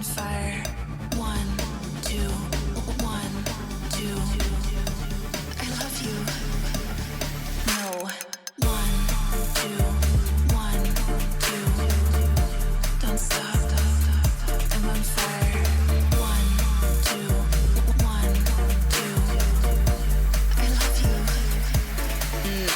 fire. 1, 2, 1, 2. I love you. No. 1, 2, 1, 2. Don't stop. I'm on fire. 1, 2, 1, 2. I love you. No.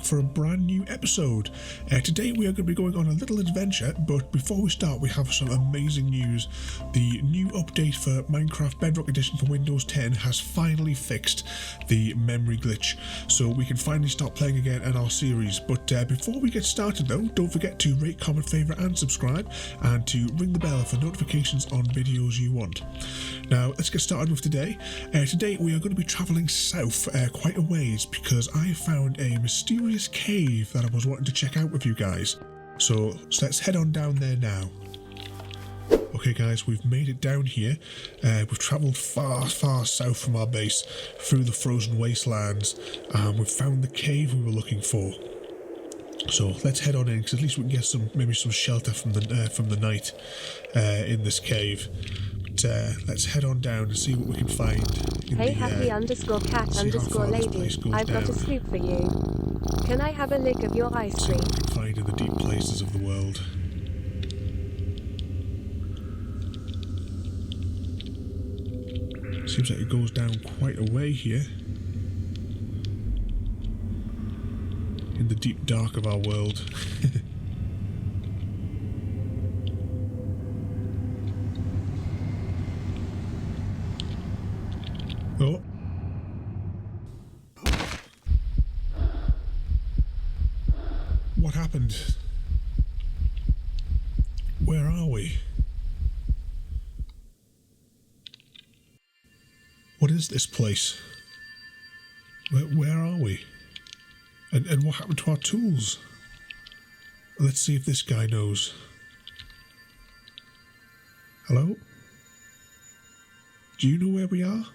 for a brand new episode. Today we are going to be going on a little adventure, but before we start we have some amazing news. The new update for Minecraft Bedrock Edition for Windows 10 has finally fixed the memory glitch, so we can finally start playing again in our series. But before we get started though, don't forget to rate, comment, favourite and subscribe, and to ring the bell for notifications on videos you want. Now let's get started with today. Today we are going to be travelling south quite a ways because I found a mysterious cave that I was wanting to check out with you guys. So let's head on down there now. Okay guys, we've made it down here. We've travelled far south from our base through the frozen wastelands, and we've found the cave we were looking for. So let's head on in, because at least we can get maybe some shelter from the night in this cave. Let's head on down and see what we can find. Hey, happy_cat_lady, I've got a scoop for you. Can I have a lick of your ice cream? See what we can find in the deep places of the world. Seems like it goes down quite a way here. In the deep dark of our world. Oh. What happened? Where are we? What is this place? Where are we? And what happened to our tools? Let's see if this guy knows. Hello? Do you know where we are?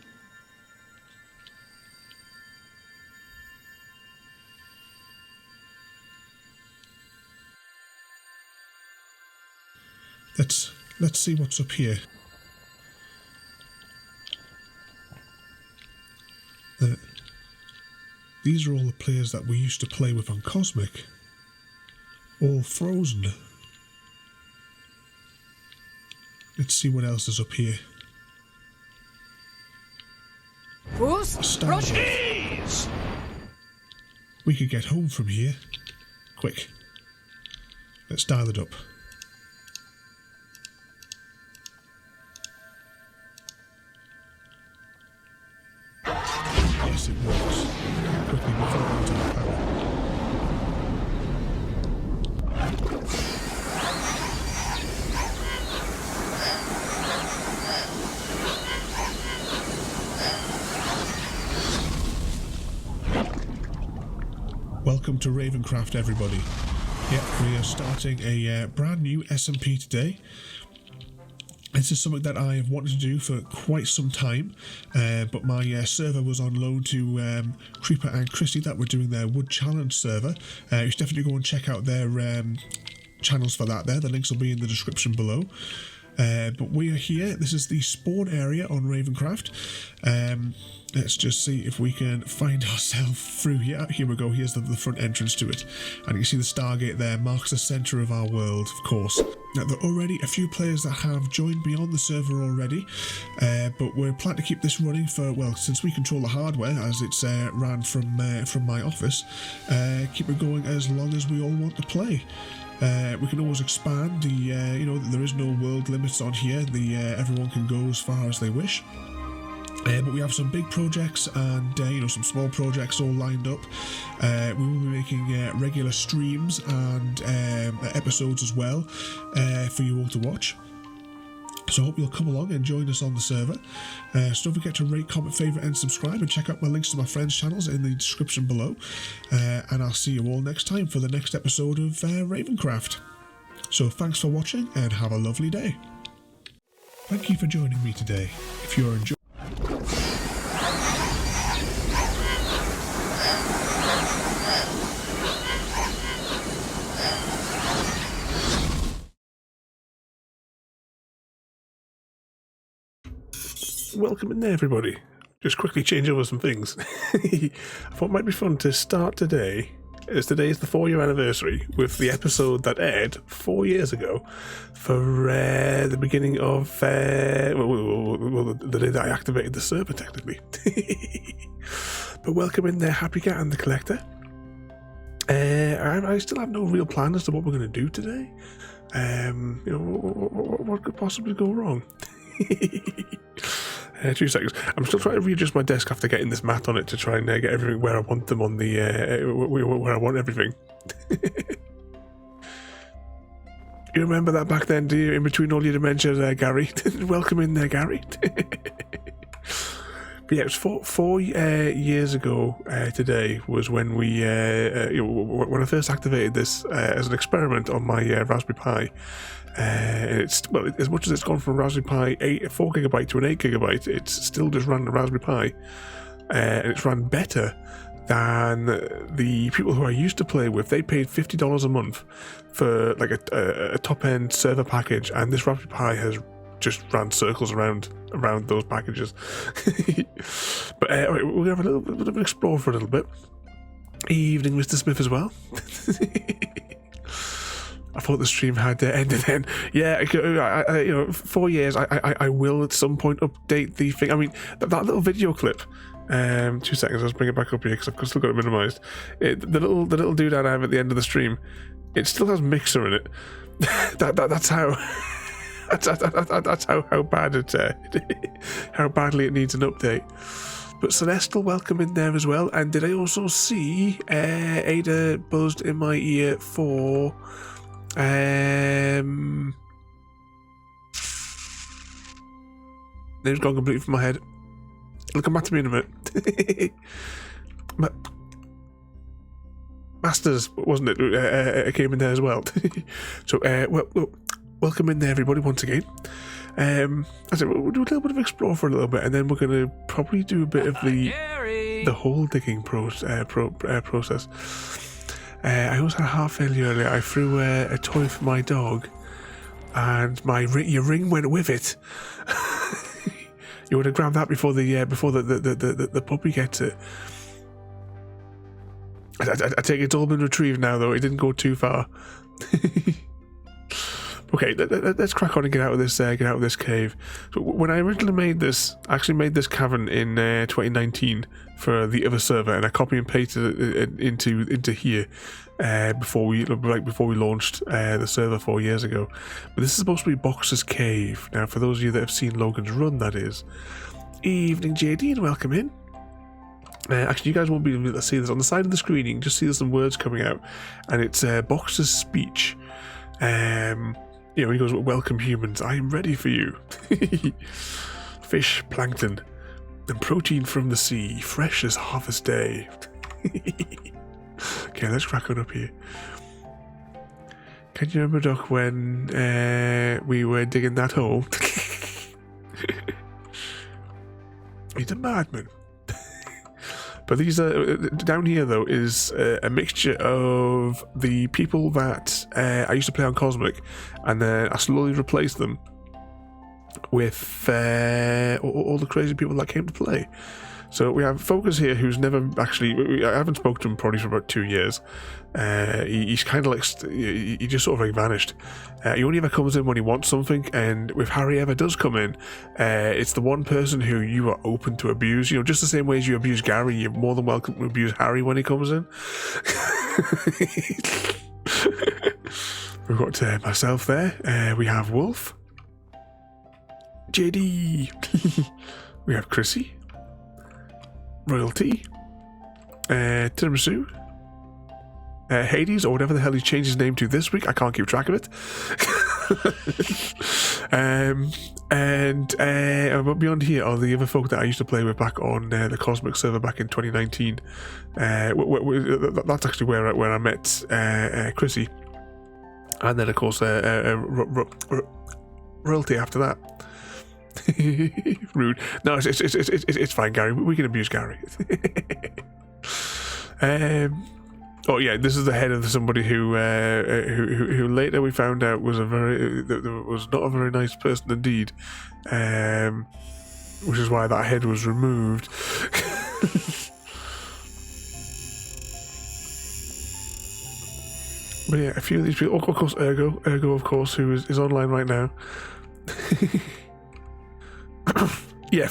Let's see what's up here. These are all the players that we used to play with on Cosmic. All frozen. Let's see what else is up here. Cheese! We could get home from here. Quick. Let's dial it up. Yes, it works. Quickly before we go to the power. Welcome to RavenCraft, everybody. Yep, we are starting a brand new SMP today. This is something that I have wanted to do for quite some time, but my server was on loan to Creeper and Christy that were doing their Wood Challenge server. You should definitely go and check out their channels for that there. The links will be in the description below. But we are here. This is the spawn area on RavenCraft. Let's just see if we can find ourselves through here. Here we go. Here's the front entrance to it. And you can see the Stargate there marks the centre of our world, of course. Now, there are already a few players that have joined me on the server already, but we're planning to keep this running for, well, since we control the hardware, as it's ran from my office, keep it going as long as we all want to play. We can always expand. There is no world limits on here. Everyone can go as far as they wish. But we have some big projects and some small projects all lined up. We will be making regular streams and episodes as well for you all to watch. So I hope you'll come along and join us on the server. So don't forget to rate, comment, favourite and subscribe, and check out my links to my friends' channels in the description below. And I'll see you all next time for the next episode of RavenCraft. So thanks for watching and have a lovely day. Thank you for joining me today. If you're enjoying Welcome in there, everybody. Just quickly change over some things. I thought it might be fun to start today, as today is the 4-year anniversary, with the episode that aired 4 years ago for the beginning of the day that I activated the server, technically. But welcome in there, Happy Cat and the Collector. I still have no real plan as to what we're going to do today. What could possibly go wrong? 2 seconds. I'm still trying to readjust my desk after getting this mat on it to try and get everything where I want them on the where I want everything. You remember that back then, do you? In between all your dementia there, Gary. Welcome in there, Gary. But yeah, it was 4 years ago today was when we when I first activated this as an experiment on my Raspberry Pi. It's as much as it's gone from Raspberry Pi 4 gigabyte to an 8 gigabyte, it's still just run a Raspberry Pi, and it's run better than the people who I used to play with. They paid $50 a month for like a top end server package, and this Raspberry Pi has just ran circles around those packages. But we're gonna have a little bit of an explore for a little bit. Evening, Mr. Smith, as well. I thought the stream had ended then. Yeah, 4 years. I will at some point update the thing. I mean, that little video clip. 2 seconds. Let's bring it back up here because I've still got it minimized. The little doodad I have at the end of the stream. It still has Mixer in it. That's how. That's how bad how badly it needs an update. But Celestial, welcome in there as well. And did I also see Ada buzzed in my ear for name's gone completely from my head. It'll come back to me in a minute. Masters, wasn't it? Came in there as well. So welcome in there, everybody, once again. I said we'll do a little bit of explore for a little bit, and then we're going to probably do a bit of the hole digging process. I also had a heart failure earlier. I threw a toy for my dog, and your ring went with it. You would have grabbed that before the puppy gets it. I take it's all been retrieved now, though. It didn't go too far. Okay, let's crack on and get out of this cave. So when I originally made this, I actually made this cavern in 2019 for the other server, and I copy and pasted it into here before we launched the server 4 years ago. But this is supposed to be Boxer's Cave. Now, for those of you that have seen Logan's Run, that is. Evening, JD, and welcome in. Actually, you guys won't be able to see this on the side of the screen. You can just see there's some words coming out, and it's Boxer's speech. He goes, "Welcome, humans. I am ready for you. Fish, plankton, and protein from the sea, fresh as harvest day." Okay, let's crack on up here. Can you remember, Doc, when we were digging that hole? He's a madman. But these are down here, though, is a mixture of the people that I used to play on Cosmic, and then I slowly replaced them with all the crazy people that came to play. So we have Focus here, who's never actually. I haven't spoken to him probably for about 2 years. He's kind of like he just sort of like vanished. He only ever comes in when he wants something, and if Harry ever does come in, it's the one person who you are open to abuse. Just the same way as you abuse Gary, you're more than welcome to abuse Harry when he comes in. We've got myself there. We have Wolf, JD. We have Chrissy, Royalty, Tiramisu, Hades, or whatever the hell he's changed his name to this week. I can't keep track of it. And beyond here are the other folk that I used to play with back on the Cosmic server back in 2019. That's actually where I met Chrissy, and then of course Royalty after that. Rude. No, it's fine, Gary. We can abuse Gary. Oh yeah, this is the head of somebody who later we found out was was not a very nice person indeed, which is why that head was removed. But yeah, a few of these people. Of course, Ergo, of course, who is online right now. Yeah,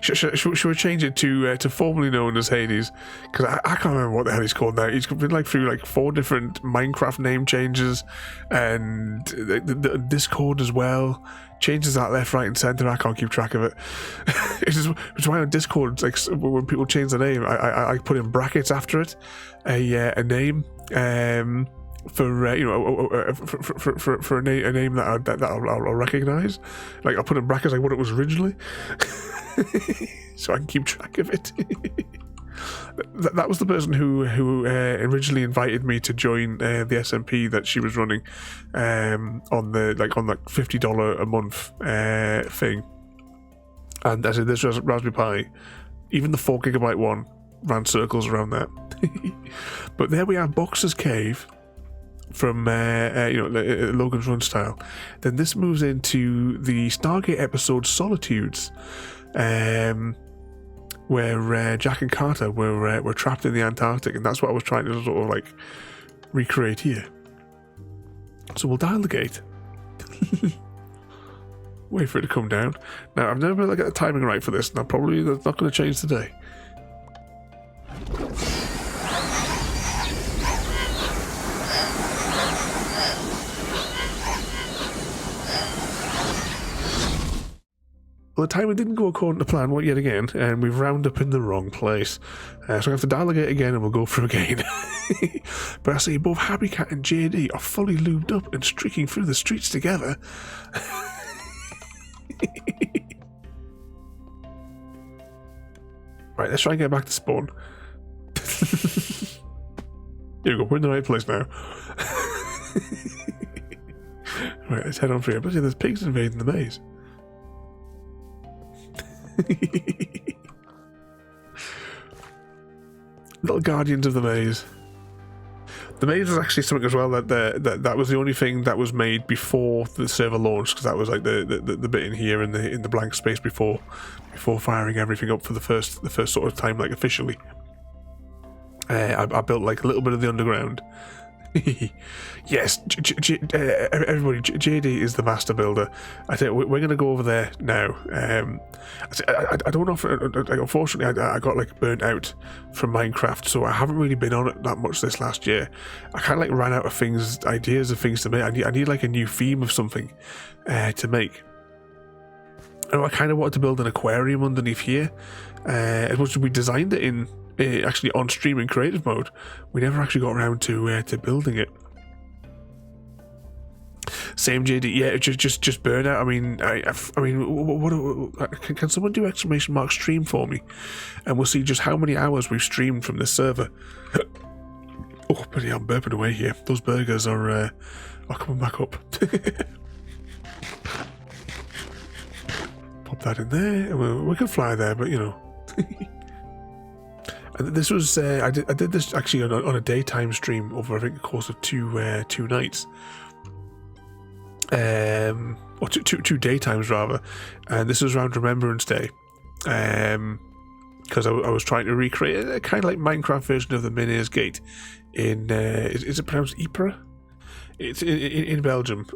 should we change it to formerly known as Hades? Because I can't remember what the hell he's called now. He's been like through like 4 different Minecraft name changes, and the Discord as well. Changes that left, right, and centre. I can't keep track of it. It's why on Discord, like when people change the name, I put in brackets after it, a name. For you know, for a name that I'll recognise, like I'll put in brackets like what it was originally, so I can keep track of it. That was the person who originally invited me to join the SMP that she was running, on the $50 a month thing, and I said this was Raspberry Pi, even the 4 GB one ran circles around that. But there we have Boxer's Cave. From Logan's Run style. Then this moves into the Stargate episode Solitudes, where Jack and Carter were trapped in the Antarctic, and that's what I was trying to sort of like recreate here. So we'll dial the gate. Wait for it to come down. Now I've never been able to get the timing right for this, and that's not going to change today. Well, the timing didn't go according to plan yet again, and we've round up in the wrong place. So I have to dial the gate again and we'll go through again. But I see both Happy Cat and JD are fully lubed up and streaking through the streets together. Right, let's try and get back to spawn. Here we go, we're in the right place now. Right, let's head on through here. But see, there's pigs invading the maze. Little guardians of the maze. The maze was actually something as well that was the only thing that was made before the server launched, because that was like the bit in here in the blank space before firing everything up for the first sort of time, like officially. I built like a little bit of the underground. Yes, everybody, JD is the master builder. I think we're going to go over there now. I don't know if, unfortunately, I got like burnt out from Minecraft, so I haven't really been on it that much this last year. I kind of like ran out of ideas of things to make. I need like a new theme of something to make. And I kind of wanted to build an aquarium underneath here. As much as we designed it in actually on stream in creative mode, we never actually got around to building it. Same JD, yeah, just burnout. I mean, what can someone do ! stream for me, and we'll see just how many hours we've streamed from this server. Oh, but yeah, I'm burping away here. Those burgers are coming back up. Pop that in there. We can fly there, but you know. And this was I did this actually on a daytime stream over I think the course of two nights, or two daytimes rather, and this was around Remembrance Day, because I was trying to recreate a kind of like Minecraft version of the Meneer's Gate in is it pronounced Ypres? It's in Belgium.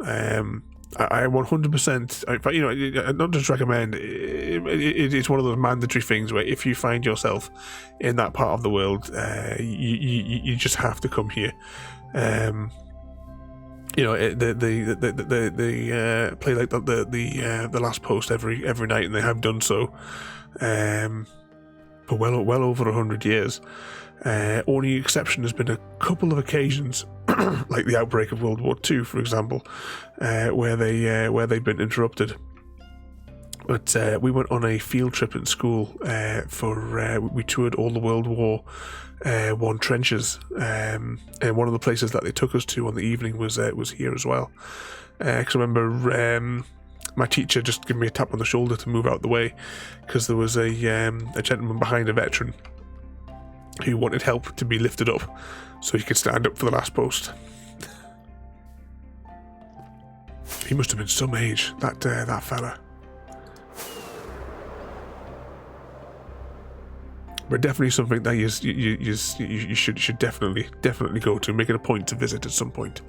I 100%, you know, not just recommend, it's one of those mandatory things where if you find yourself in that part of the world, you just have to come here. You know, they play like the last post every night, and they have done so for well over 100 years. Only exception has been a couple of occasions, like the outbreak of World War II, for example, where they've been interrupted. But we went on a field trip in school we toured all the World War I trenches, and one of the places that they took us to on the evening was here as well. Because I remember my teacher just giving me a tap on the shoulder to move out the way, because there was a gentleman behind a veteran who wanted help to be lifted up so he could stand up for the last post. He must have been some age, that fella. But definitely something that you should definitely go to, make it a point to visit at some point.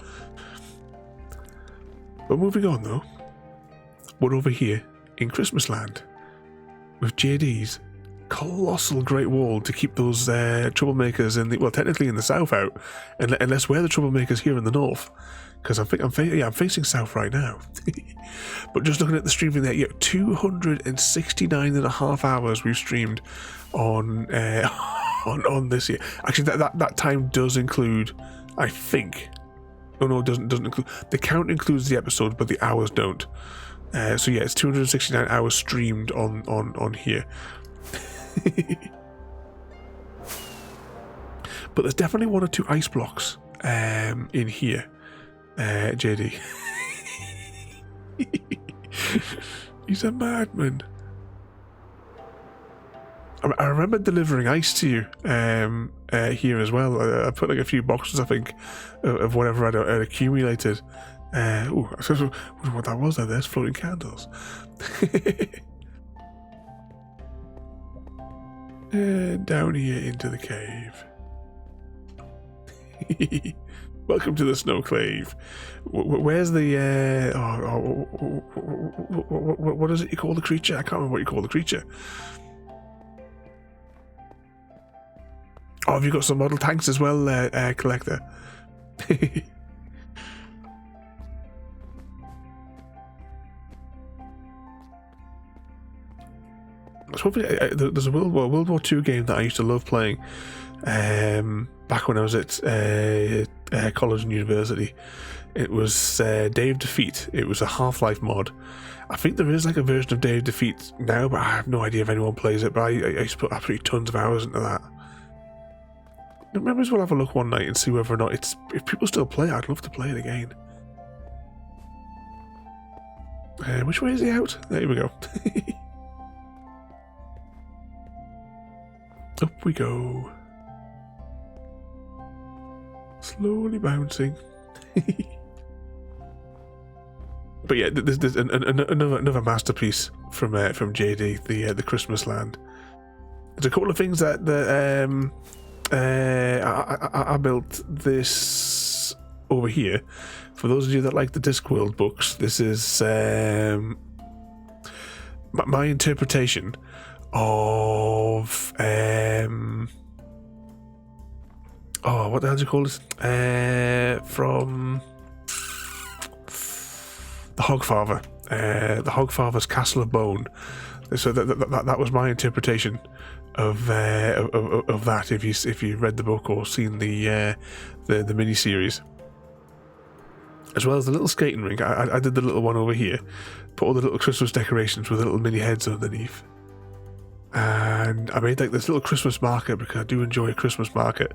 But moving on though, we're over here in Christmas Land, with JD's colossal Great Wall to keep those troublemakers in the, well, technically in the south out, unless we're the troublemakers here in the north, because I'm facing south right now. But just looking at the streaming there, 269.5 hours we've streamed on on this year. Actually, that time does include, I think. Oh no, it doesn't include. The count includes the episodes, but the hours don't. So yeah, it's 269 hours streamed on here. But there's definitely 1 or 2 ice blocks in here, JD. He's a madman. I remember delivering ice to you here as well. I put like a few boxes, I think, of whatever I'd accumulated. I wonder what that was. There's floating candles. Down here into the cave. Welcome to the Snowclave. Where's the what is it you call the creature? I can't remember what you call the creature. Oh, have you got some model tanks as well, Collector? So hopefully, there's a World War II game that I used to love playing back when I was at college and university. It was Day of Defeat. It was a Half-Life mod. I think there is like a version of Day of Defeat now, but I have no idea if anyone plays it. But I used to put absolutely tons of hours into that. Maybe we'll have a look one night and see whether or not if people still play it. I'd love to play it again. Which way is he out? There we go. Up we go. Slowly bouncing. But yeah, there's another masterpiece from JD, the Christmas Land. There's a couple of things that I built this over here. For those of you that like the Discworld books, this is my interpretation of what the hell do you call it? From the Hogfather, the Hogfather's Castle of Bone. So that was my interpretation of that. If you read the book or seen the mini series, as well as the little skating rink, I did the little one over here. Put all the little Christmas decorations with little mini heads underneath. And I made like this little Christmas market because I do enjoy a Christmas market,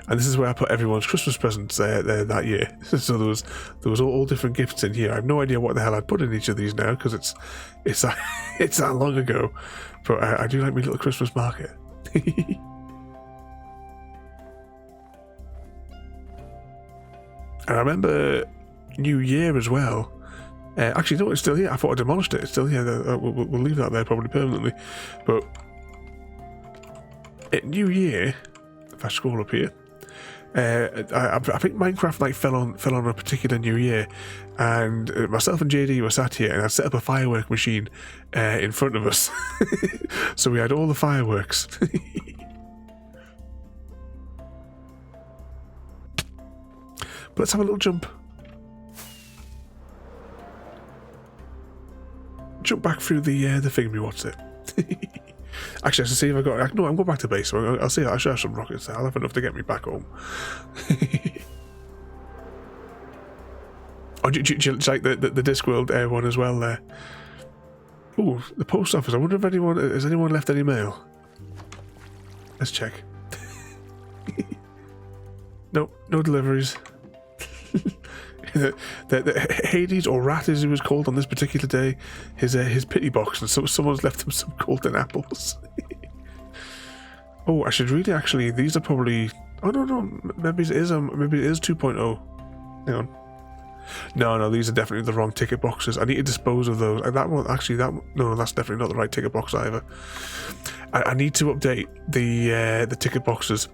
and this is where I put everyone's Christmas presents there that year. So there was all different gifts in here. I have no idea what the hell I'd put in each of these now because it's that long ago. But I do like my little Christmas market. And I remember New Year as well. Actually, no, it's still here. I thought I demolished it. It's still here. We'll leave that there probably permanently. But at New Year, if I scroll up here, I think Minecraft Night fell on a particular New Year, and myself and JD were sat here, and I set up a firework machine in front of us, so we had all the fireworks. But let's have a little jump. Jump back through the thingy. What's it? Actually, I should see if I got. No, I'm going back to base. So I'll see. I should have some rockets there. I'll have enough to get me back home. Oh, do you like the Discworld one as well there? Oh, the post office. I wonder if has anyone left any mail? Let's check. No deliveries. the Hades, or Rat as he was called on this particular day, his pity box, and so someone's left him some golden apples. Oh, I should really actually. These are probably. Oh no, maybe it is 2.0. Hang on. No, these are definitely the wrong ticket boxes. I need to dispose of those. That one, actually, no, that's definitely not the right ticket box either. I need to update the ticket boxes.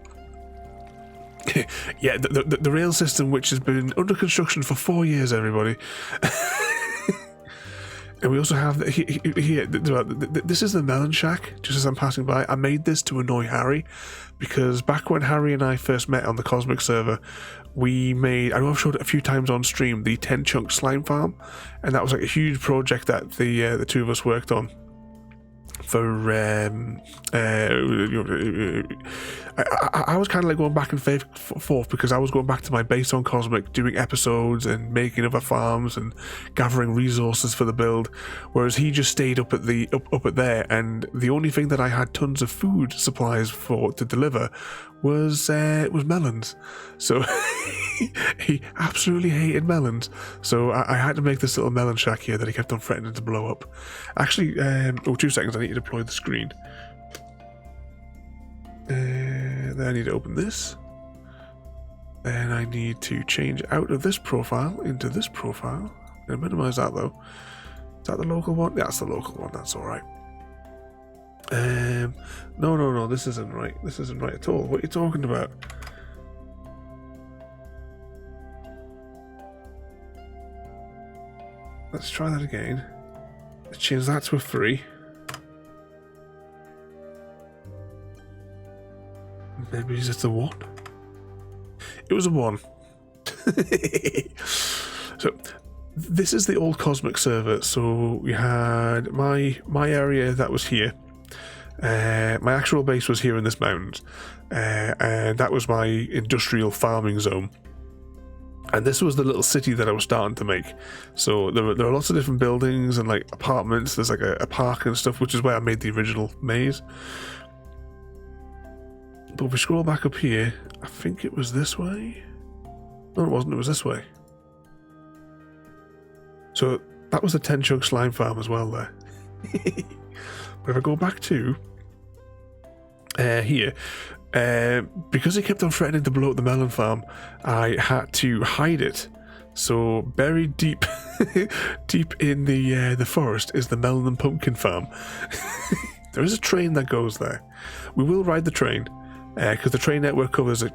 Yeah, the rail system, which has been under construction for 4 years, everybody. And we also have here. This is the melon shack. Just as I'm passing by, I made this to annoy Harry, because back when Harry and I first met on the Cosmic server, we made. I know I've showed it a few times on stream. The 10 chunk slime farm, and that was like a huge project that the two of us worked on. For I was kind of like going back and forth because I was going back to my base on Cosmic, doing episodes and making other farms and gathering resources for the build, whereas he just stayed up at there, and the only thing that I had tons of food supplies to deliver was melons. So he absolutely hated melons. So I had to make this little melon shack here that he kept on threatening to blow up. Actually, 2 seconds, I need to deploy the screen. Then I need to open this. Then I need to change out of this profile into this profile. I'm going to minimize that though. Is that the local one? Yeah, that's the local one. That's alright. No, this isn't right. This isn't right at all. What are you talking about? Let's try that again. Let's change that to a 3. Maybe it's a 1. It was a 1. So this is the old Cosmic server. So we had my area that was here. My actual base was here in this mountains, and that was my industrial farming zone. And this was the little city that I was starting to make. So there are lots of different buildings and like apartments. There's like a park and stuff, which is where I made the original maze. But if we scroll back up here, I think it was this way. No, it wasn't. It was this way. So that was the 10 chunk slime farm as well there. But if I go back to here, because he kept on threatening to blow up the melon farm, I had to hide it. So buried deep, deep in the forest is the melon and pumpkin farm. There is a train that goes there. We will ride the train because the train network covers it.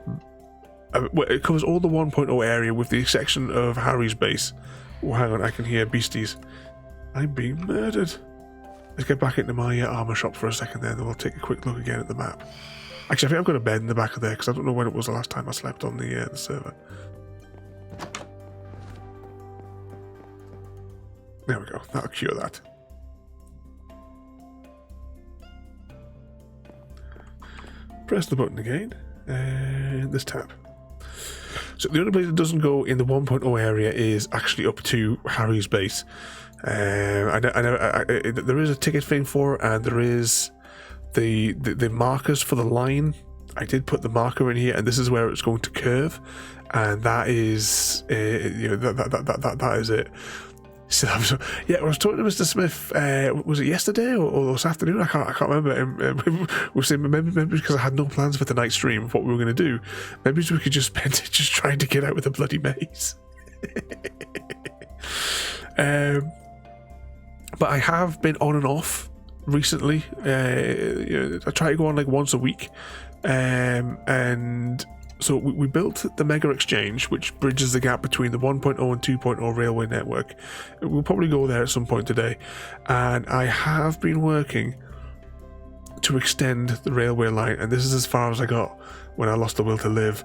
It covers all the 1.0 area with the exception of Harry's base. Oh, hang on, I can hear beasties. I'm being murdered. Let's get back into my armor shop for a second there, then we'll take a quick look again at the map. Actually, I think I've got a bed in the back of there, because I don't know when it was the last time I slept on the server. There we go, that'll cure that. Press the button again, and this tab. So the only place it doesn't go in the 1.0 area is actually up to Harry's base. There is a ticket thing for it, and there is the markers for the line. I did put the marker in here, and this is where it's going to curve, and that is that is it. So yeah, I was talking to Mr. Smith. Was it yesterday or this afternoon? I can't remember. We've seen maybe because I had no plans for tonight's stream of what we were going to do. Maybe we could just spend it just trying to get out with the bloody maze. But I have been on and off recently. I try to go on like once a week, and so we built the Mega Exchange, which bridges the gap between the 1.0 and 2.0 railway network. We'll probably go there at some point today, and I have been working to extend the railway line, and this is as far as I got when I lost the will to live.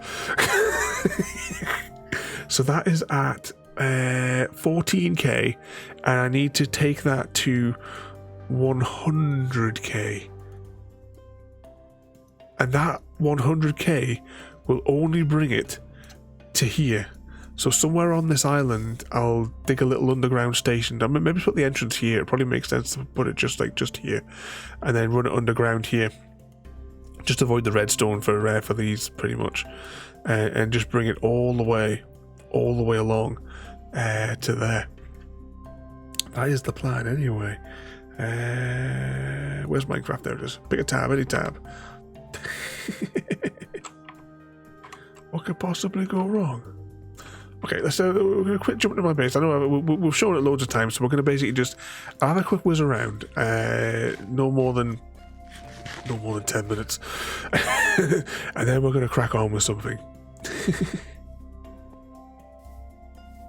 So that is at 14k, and I need to take that to 100k, and that 100k will only bring it to here. So somewhere on this island I'll dig a little underground station. Maybe put the entrance here. It probably makes sense to put it just here, and then run it underground here. Just avoid the redstone for these pretty much, and just bring it all the way along to there. That is the plan anyway. Where's Minecraft? There it is. Pick a tab, any tab. What could possibly go wrong? Okay, let's we're going to quick jump into my base. I know we've shown it loads of times, so we're going to basically just have a quick whiz around. No more than 10 minutes, and then we're going to crack on with something.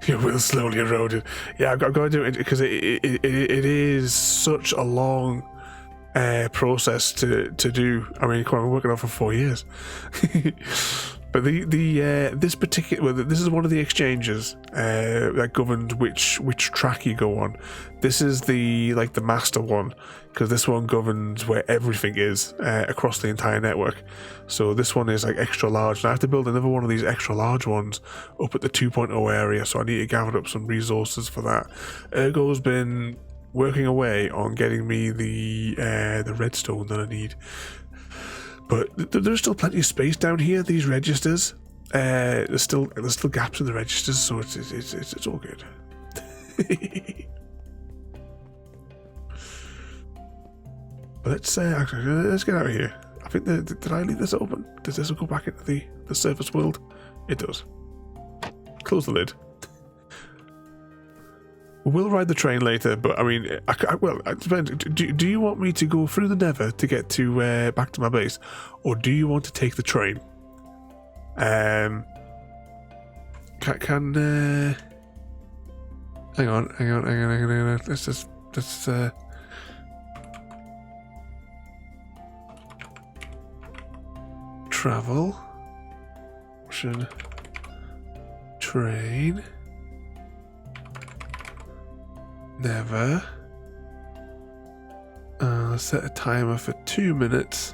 Your will slowly eroded. Yeah, I've got to do it because it is such a long process to do. I mean, I've been working on it for 4 years. But this particular, this is one of the exchanges that governs which track you go on. This is the master one, because this one governs where everything is across the entire network. So this one is like extra large, and I have to build another one of these extra large ones up at the 2.0 area. So I need to gather up some resources for that. Ergo's been working away on getting me the redstone that I need. But there's still plenty of space down here. These registers, there's still gaps in the registers, so it's all good. But let's get out of here. I think did I leave this open? Does this go back into the surface world? It does. Close the lid. We'll ride the train later, but I mean, well, it depends. Do you want me to go through the Nether to get to back to my base, or do you want to take the train? Hang on. Let's travel. Option. Train. Never. Set a timer for 2 minutes.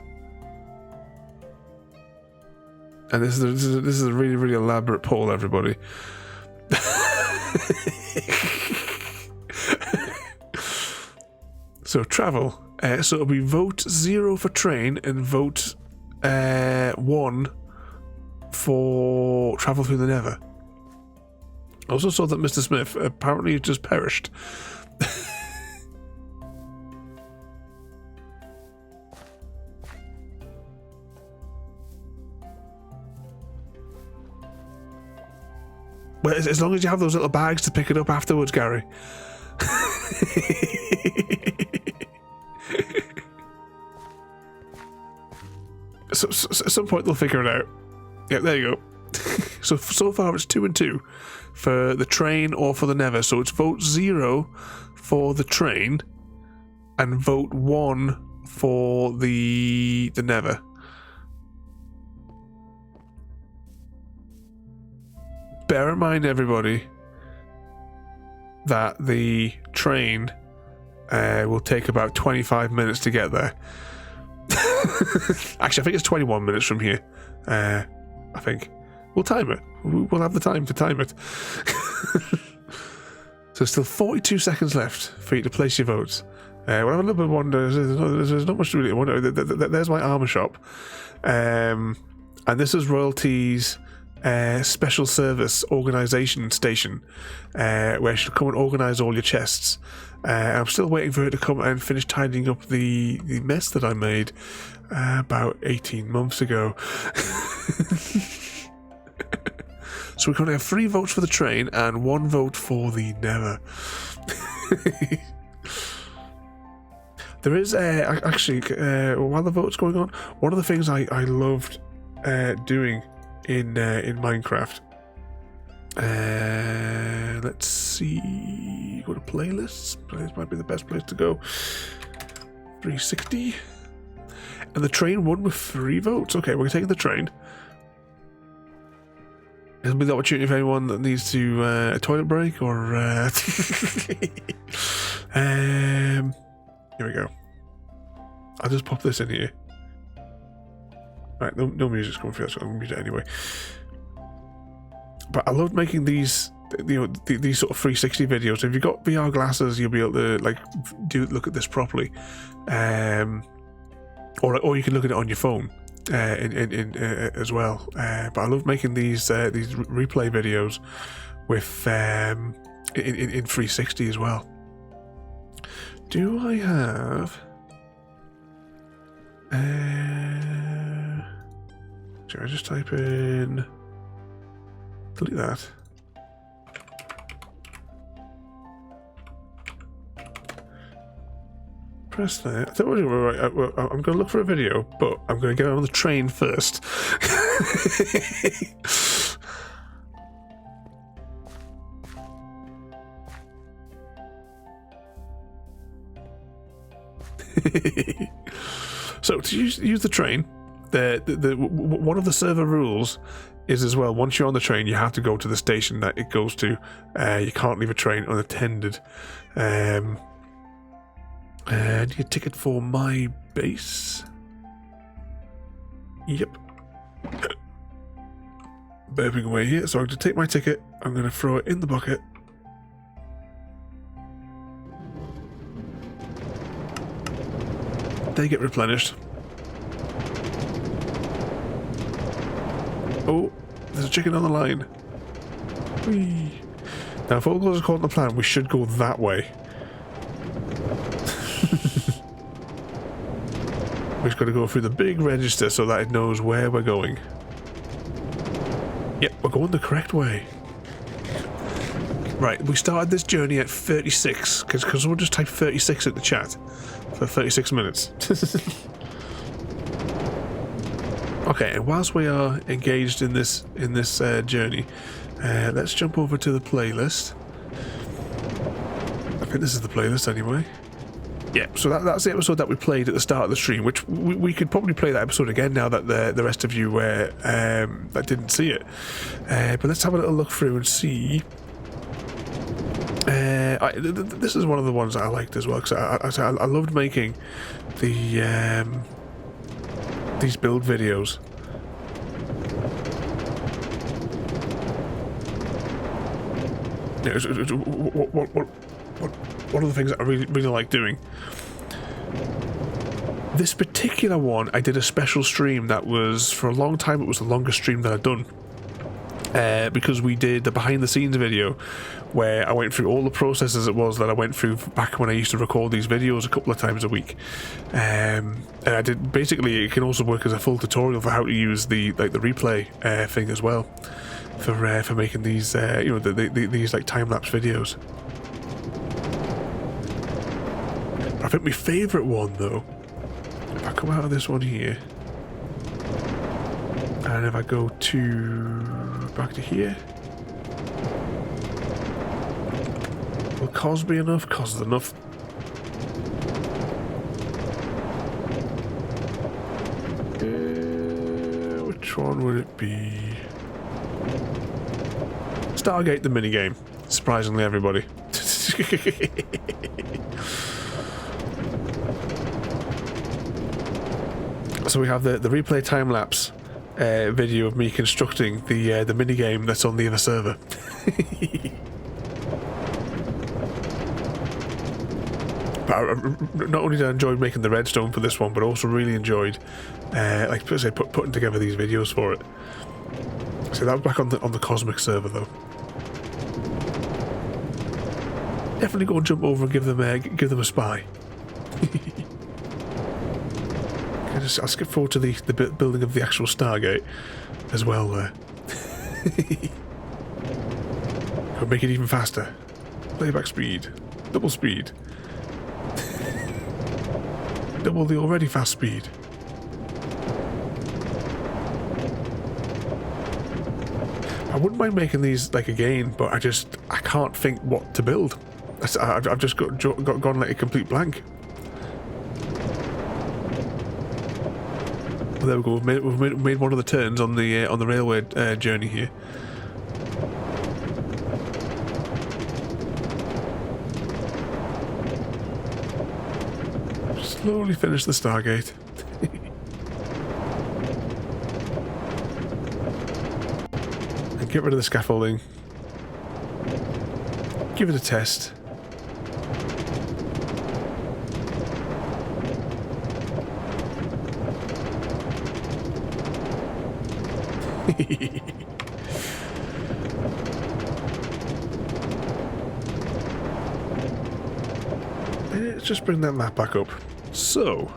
And this is a really, really elaborate poll, everybody. So travel. So it'll be vote 0 for train and vote 1 for travel through the Nether. I also saw that Mr. Smith apparently just perished. Well, as long as you have those little bags to pick it up afterwards, Gary. So, at some point they'll figure it out. Yeah, there you go. So far it's 2 and 2 for the train or for the Nether. So it's vote 0 for the train and vote 1 for the Nether. Bear in mind, everybody, that the train will take about 25 minutes to get there. Actually, I think it's 21 minutes from here. I think. We'll time it. We'll have the time to time it. So still 42 seconds left for you to place your votes. Well, I'm a little bit wonder. There's not much to really wonder. There's my armor shop. And this is Royalty's special service organisation station, where she'll come and organise all your chests. I'm still waiting for her to come and finish tidying up the mess that I made about 18 months ago. So we're going to have 3 votes for the train and 1 vote for the Nether. There is actually, while the vote's going on, one of the things I loved doing in Minecraft. Let's see. Go to playlists. Playlists might be the best place to go. 360. And the train won with 3 votes. Okay, we're taking the train. This will be the opportunity for anyone that needs to a toilet break or. Here we go. I'll just pop this in here. Right, no music's coming through, so I'm gonna mute it anyway. But I love making these, these sort of 360 videos. If you've got VR glasses, you'll be able to look at this properly, or you can look at it on your phone as well. But I love making these replay videos with in 360 as well. Do I have? Should I just type in? Delete that. Press that. I thought, right, I'm going to look for a video, but I'm going to get on the train first. So to use the train, one of the server rules is as well, once you're on the train, you have to go to the station that it goes to. You can't leave a train unattended. And your ticket for my base. Yep. Burping away here, so I'm going to take my ticket, I'm going to throw it in the bucket. They get replenished. Oh, there's a chicken on the line. Whee. Now, if all goes according to plan, we should go that way. We've just got to go through the big register so that it knows where we're going. Yep, we're going the correct way. Right, we started this journey at 36, because someone just typed 36 in the chat for 36 minutes. Okay, and whilst we are engaged in this journey, let's jump over to the playlist. I think this is the playlist anyway. Yeah, so that's the episode that we played at the start of the stream, which we could probably play that episode again now that the rest of you that didn't see it. But let's have a little look through and see. This is one of the ones that I liked as well, because I loved making these build videos. One of the things that I really like doing. This particular one, I did a special stream that was, for a long time, it was the longest stream that I'd done. Because we did the behind the scenes video where I went through all the processes it was that I went through back when I used to record these videos a couple of times a week. And I did, basically, it can also work as a full tutorial for how to use the replay thing as well for making these these like time-lapse videos. I think my favourite one, though, if I come out of this one here, and if I go back to here, will cos be enough? Cos is enough. Which one would it be? Stargate the minigame. Surprisingly, everybody. So we have the replay time-lapse video of me constructing the minigame that's on the other server. But not only did I enjoy making the redstone for this one, but also really enjoyed putting together these videos for it. So that was back on the Cosmic server, though. Definitely go and jump over and give them a spy. I'll skip forward to the building of the actual Stargate as well there. Could make it even faster. Playback speed. Double speed. Double the already fast speed. I wouldn't mind making these like again, but I can't think what to build. I've just gone like a complete blank. There we go. We've made one of the turns on the railway journey here. Slowly finish the Stargate. And get rid of the scaffolding. Give it a test. Let's just bring that map back up. So,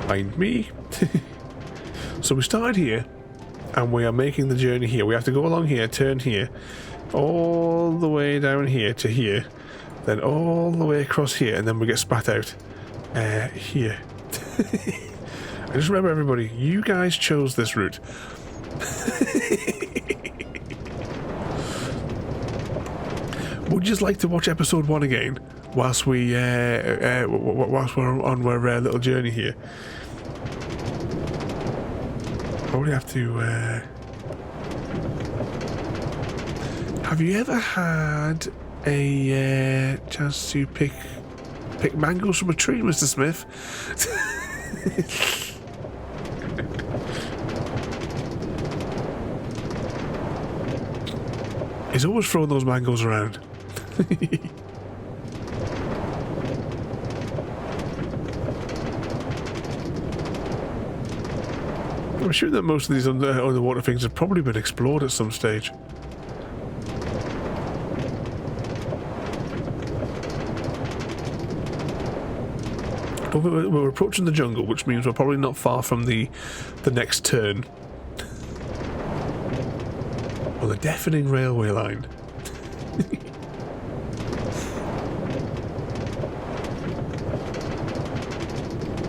find me. So we started here, and we are making the journey here. We have to go along here, turn here, all the way down here to here, then all the way across here, and then we get spat out here. I just remember, everybody, you guys chose this route. Would you just like to watch episode 1 again? whilst we're on our little journey here. Probably have to. Have you ever had a chance to pick mangoes from a tree, Mr. Smith? He's always throwing those mangoes around. I'm sure that most of these underwater things have probably been explored at some stage. But we're approaching the jungle, which means we're probably not far from the next turn. On the deafening railway line.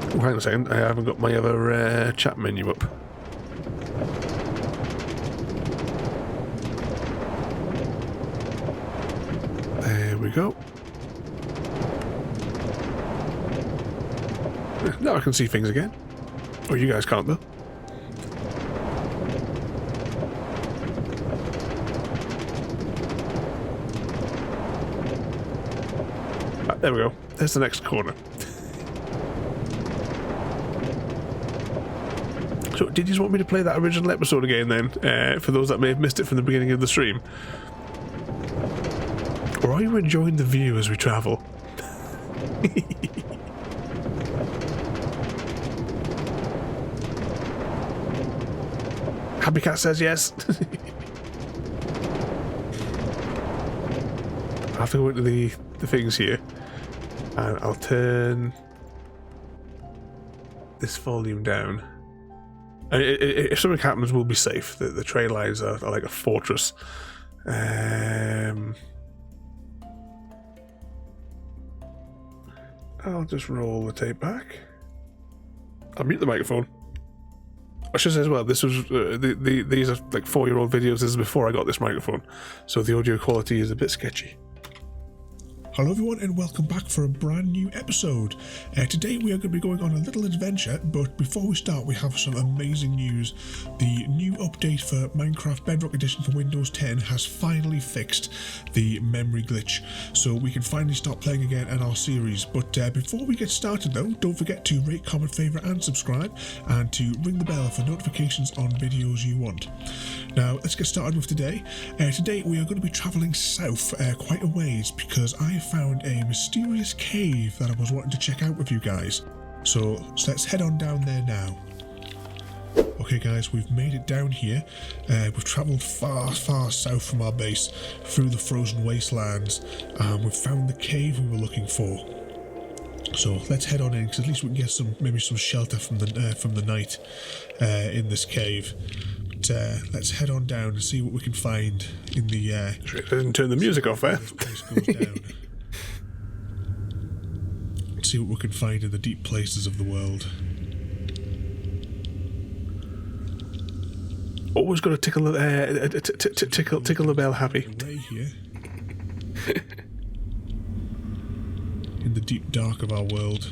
Oh, hang on a second, I haven't got my other chat menu up. There we go. Now I can see things again. Oh, you guys can't though. Ah, there we go. There's the next corner. So, did you want me to play that original episode again then? For those that may have missed it from the beginning of the stream? Or are you enjoying the view as we travel? Happy Cat says yes. I have to go into the things here. And I'll turn this volume down. And if something happens, we'll be safe. The train lines are like a fortress. I'll just roll the tape back. I'll mute the microphone. I should say as well, this was these are like 4-year-old videos. This is before I got this microphone, so the audio quality is a bit sketchy. Hello everyone and welcome back for a brand new episode. Today we are going to be going on a little adventure, but before we start we have some amazing news. The new update for Minecraft Bedrock Edition for Windows 10 has finally fixed the memory glitch, so we can finally start playing again in our series. But before we get started though, don't forget to rate, comment, favourite and subscribe, and to ring the bell for notifications on videos you want. Now let's get started with today. Today we are going to be travelling south quite a ways because I found a mysterious cave that I was wanting to check out with you guys. So let's head on down there now. Okay guys, we've made it down here. We've travelled far south from our base through the frozen wastelands, and we've found the cave we were looking for. So let's head on in, because at least we can get maybe some shelter from the night in this cave. Let's head on down and see what we can find in the. Didn't turn the music off there. Place goes down. Let's see what we can find in the deep places of the world. Always got to tickle the bell happy. Away here. In the deep dark of our world.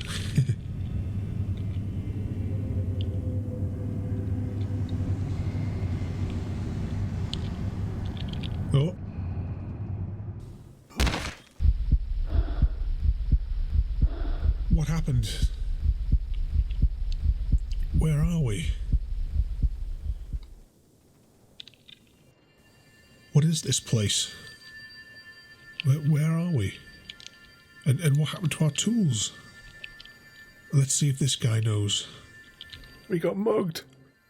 Oh. What happened? Where are we? What is this place? Where are we? And what happened to our tools? Let's see if this guy knows. We got mugged.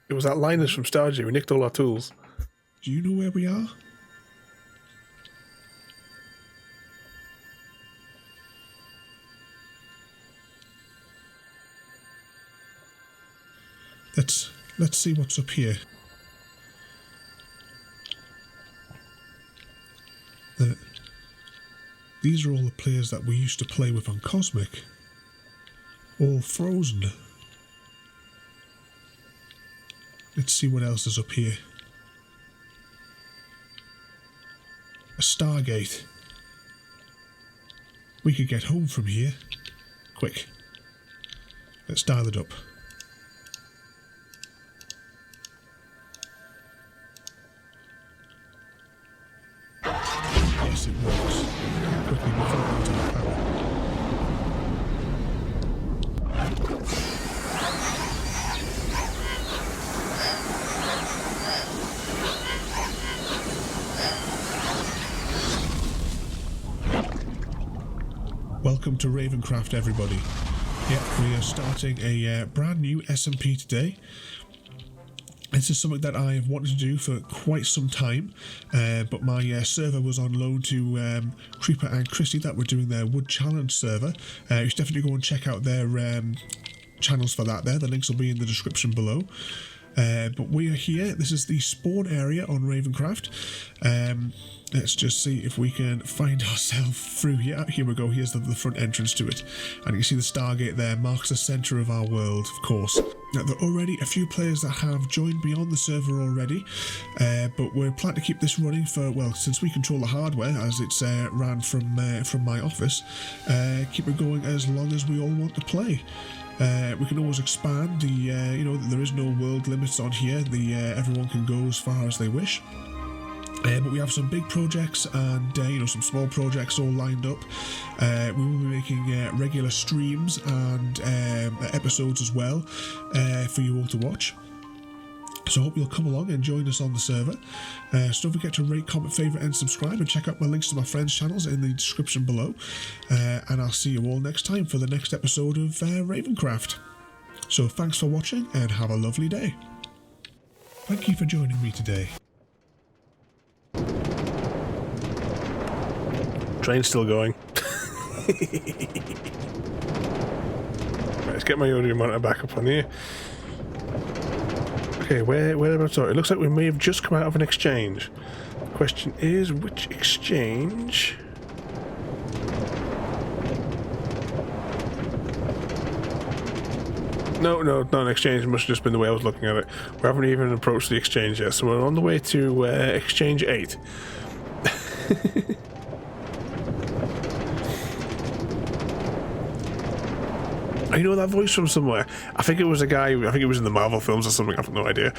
It was that Linus from Stardew who nicked all our tools. Do you know where we are? Let's see what's up here. These are all the players that we used to play with on Cosmic. All frozen. Let's see what else is up here. A Stargate. We could get home from here. Quick. Let's dial it up. Yes, it works. Quickly before it runs out of power. Welcome to RavenCraft, everybody. Yep, we are starting a brand new SMP today. This is something that I have wanted to do for quite some time, but my server was on loan to Creeper and Christy that were doing their Wood Challenge server. You should definitely go and check out their channels for that there. The links will be in the description below. But we are here. This is the spawn area on RavenCraft. Let's just see if we can find ourselves through here. Here we go. Here's the front entrance to it. And you can see the Stargate there marks the centre of our world, of course. Now, there are already a few players that have joined me on the server already. But we're planning to keep this running for, well, since we control the hardware, as it's ran from my office, keep it going as long as we all want to play. We can always expand. You know, there is no world limits on here. Everyone can go as far as they wish. But we have some big projects and you know, some small projects all lined up. We will be making regular streams and episodes as well for you all to watch. So I hope you'll come along and join us on the server. So don't forget to rate, comment, favourite and subscribe, and check out my links to my friends' channels in the description below. And I'll see you all next time for the next episode of RavenCraft. So thanks for watching and have a lovely day. Thank you for joining me today. Train's still going. Right, let's get my audio monitor back up on here. Okay, whereabouts are we? It looks like we may have just come out of an exchange. The question is, which exchange? No, not an exchange. It must have just been the way I was looking at it. We haven't even approached the exchange yet, so we're on the way to exchange 8. I know that voice from somewhere. I think it was a guy, I think it was in the Marvel films or something, I've no idea.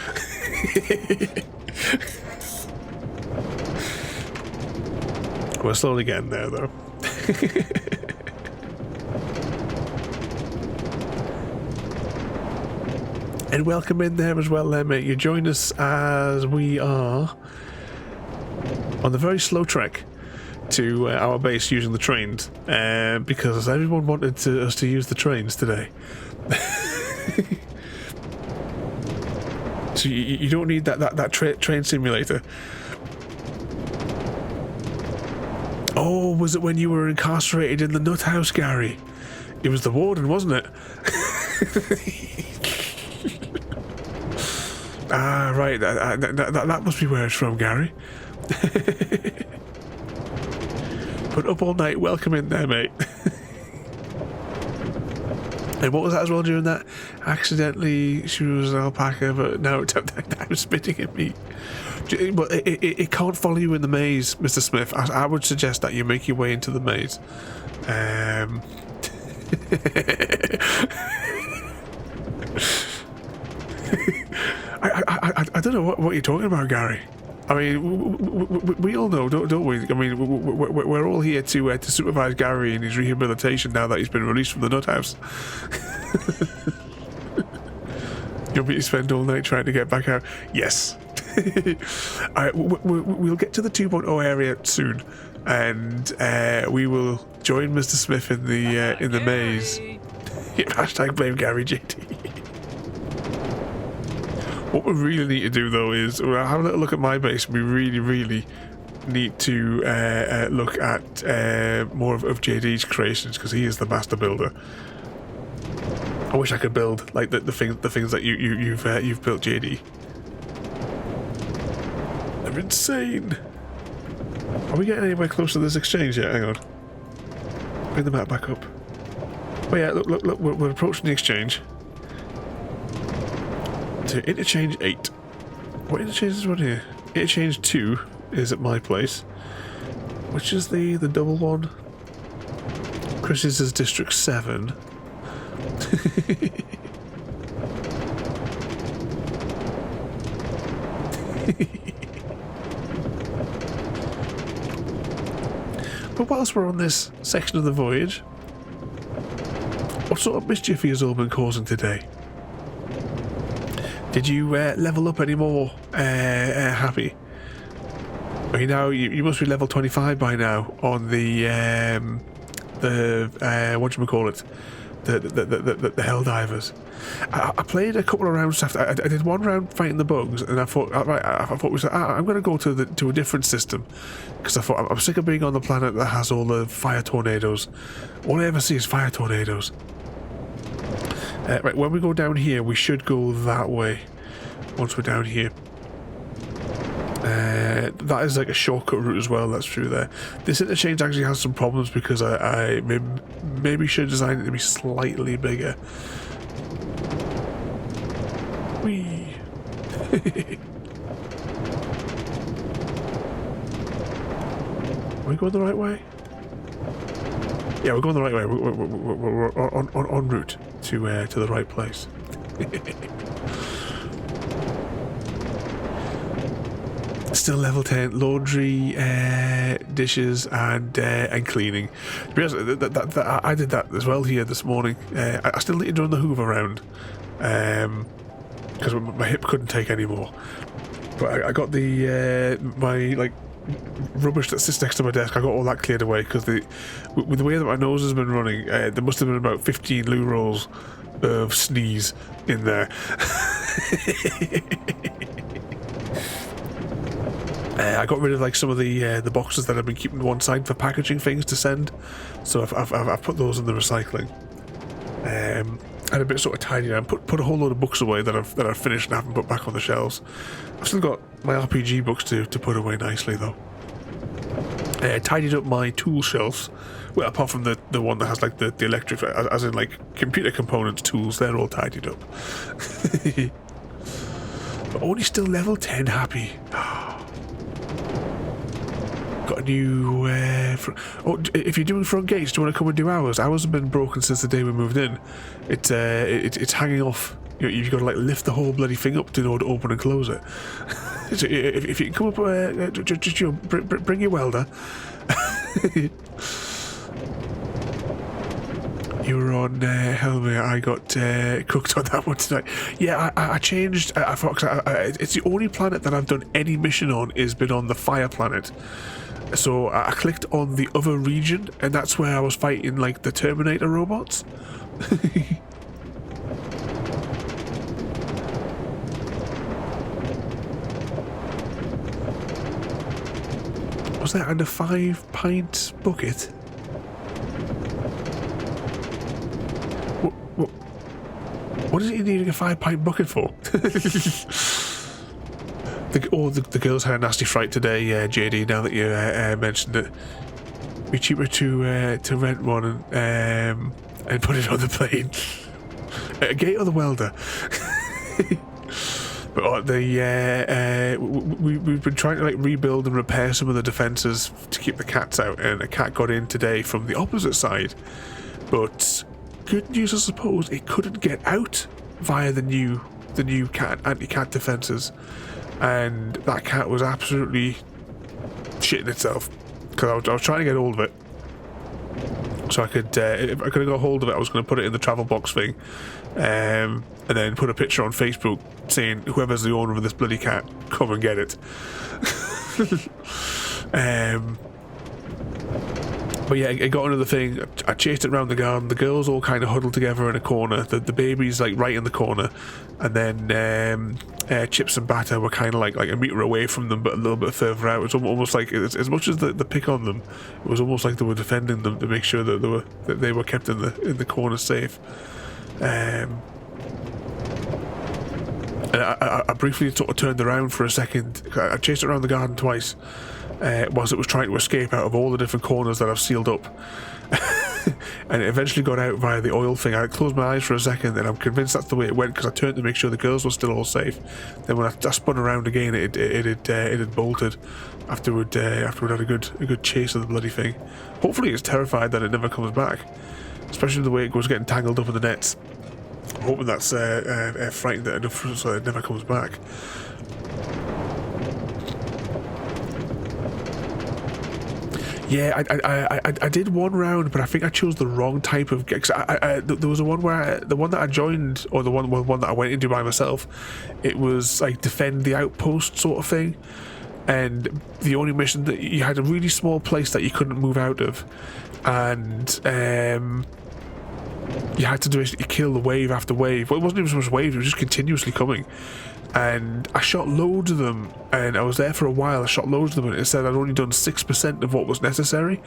We're slowly getting there though. And welcome in there as well there, mate. You join us as we are on the very slow trek to our base using the trains, because everyone wanted us to use the trains today. So you don't need that train simulator. Oh, was it when you were incarcerated in the nut house, Gary? It was the warden, wasn't it? Ah, right. That must be where it's from, Gary. But up all night, welcome in there, mate. And what was that as well during that? Accidentally, she was an alpaca, but now it's spitting at me. But it can't follow you in the maze, Mr. Smith. I would suggest that you make your way into the maze. I don't know what you're talking about, Gary. I mean, we all know, don't we? I mean, we're all here to supervise Gary in his rehabilitation now that he's been released from the nut house. You'll be to spend all night trying to get back out. Yes. Alright, we'll get to the 2.0 area soon, and we will join Mr. Smith in the maze. Hashtag blame Gary JT. What we really need to do though is have a little look at my base. We really need to look at more of JD's creations, because he is the master builder. I wish I could build like the things that you've built, JD. They're insane. Are we getting anywhere close to this exchange yet? Hang on. Bring the map back up. Oh yeah, look, we're approaching the exchange. To interchange 8. What interchange is one here? Interchange 2 is at my place. Which is the double one? Chris's is District 7. But whilst we're on this section of the voyage, what sort of mischief has all been causing today? Did you level up any more, Happy? I mean, now you must be level 25 by now on the whatchamacallit, the Helldivers. I played a couple of rounds after. I did one round fighting the bugs, and I thought, I'm going to go to a different system, because I thought I'm sick of being on the planet that has all the fire tornadoes. All I ever see is fire tornadoes. Right, when we go down here, we should go that way. Once we're down here, that is like a shortcut route as well. That's through there. This interchange actually has some problems because I maybe should design it to be slightly bigger. Whee! Are we going the right way? Yeah, we're going the right way. We're en route to the right place. Still level 10, laundry, dishes, and cleaning. To be honest, I did that as well here this morning. I still need to run the Hoover around because my hip couldn't take any more. But I got the my like rubbish that sits next to my desk. I got all that cleared away because with the way that my nose has been running, there must have been about 15 loo rolls of sneeze in there. I got rid of like some of the boxes that I've been keeping to one side for packaging things to send, so I've put those in the recycling. Had a bit sort of tidied up, put a whole load of books away that I've finished and haven't put back on the shelves. I've still got my RPG books to put away nicely though. Tidied up my tool shelves, well, apart from the one that has like the electric, as in like computer components, tools, they're all tidied up. But only still level 10 happy. Got a new if you're doing front gates, do you want to come and do ours? Ours have been broken since the day we moved in. It's hanging off. You've got to like lift the whole bloody thing up in order to open and close it. So if you can come up, just bring your welder. You were on Helmet. I got cooked on that one tonight. Yeah, I changed. I thought it's the only planet that I've done any mission on is been on the fire planet. So I clicked on the other region, and that's where I was fighting like the Terminator robots. Was that under 5-pint bucket? What is it you needing a 5-pint bucket for? The girls had a nasty fright today, JD, now that you mentioned it. It'd be cheaper to rent one and put it on the plane. A gate or the welder? But we've been trying to like rebuild and repair some of the defences to keep the cats out, and a cat got in today from the opposite side. But good news, I suppose, it couldn't get out via the new anti-cat defences, and that cat was absolutely shitting itself because I was trying to get hold of it. So I could, if I could have got hold of it, I was going to put it in the travel box thing, and then put a picture on Facebook saying, "Whoever's the owner of this bloody cat, come and get it." But yeah, it got into the thing. I chased it around the garden. The girls all kind of huddled together in a corner. The baby's like right in the corner, and then Chips and Batter were kind of like a meter away from them, but a little bit further out. It was almost like, as much as the pick on them, it was almost like they were defending them to make sure that they were kept in the corner safe. And I briefly sort of turned around for a second. I chased it around the garden twice. Whilst it was trying to escape out of all the different corners that I've sealed up. and it eventually got out via the oil thing. I closed my eyes for a second, and I'm convinced that's the way it went because I turned to make sure the girls were still all safe. Then when I spun around again, it had bolted after we'd had a good chase of the bloody thing. Hopefully, it's terrified that it never comes back, especially the way it goes getting tangled up in the nets. I'm hoping that's frightened it enough so it never comes back. Yeah, I did one round, but I think I chose the wrong type of. Cause there was a one where the one that I joined, or the one that I went into by myself, it was like defend the outpost sort of thing, and the only mission that you had a really small place that you couldn't move out of, and you had to basically kill the wave after wave. Well, it wasn't even so much waves; it was just continuously coming. And I shot loads of them, and I was there for a while. I shot loads of them, and it said I'd only done 6% of what was necessary,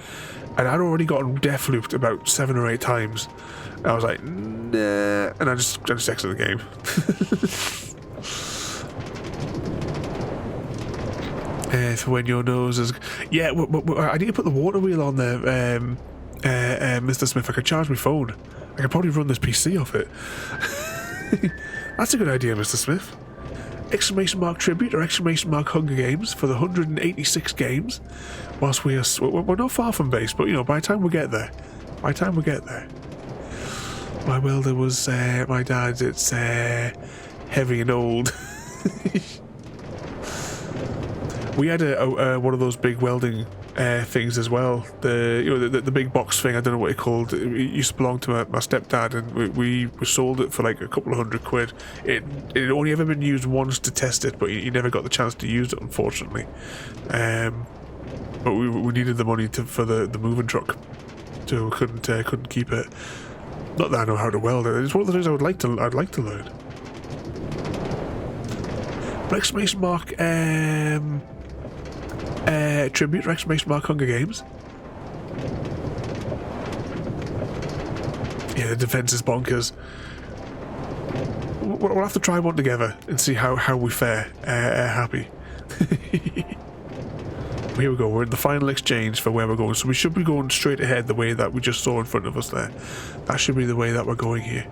and I'd already gotten death looped about 7 or 8 times. And I was like, nah, and I just exited the game. For when your nose is, yeah. I need to put the water wheel on there, Mr. Smith. I could charge my phone. I could probably run this PC off it. That's a good idea, Mr. Smith. Exclamation mark tribute or exclamation mark Hunger Games for the 186 games. Whilst we're not far from base, but you know, by the time we get there, my welder was my dad's. It's heavy and old. We had a one of those big welding things as well. The big box thing. I don't know what it called. It used to belong to my stepdad, and we sold it for like a couple of £100. It had only ever been used once to test it, but he never got the chance to use it, unfortunately. But we needed the money for the moving truck, so we couldn't keep it. Not that I know how to weld it. It's one of the things I'd like to learn. But exclamation mark tribute or exclamation mark Hunger Games. Yeah, the defense is bonkers. We'll have to try one together and see how we fare. Happy. Here we go. We're in the final exchange for where we're going, so we should be going straight ahead the way that we just saw in front of us there. That should be the way that we're going here.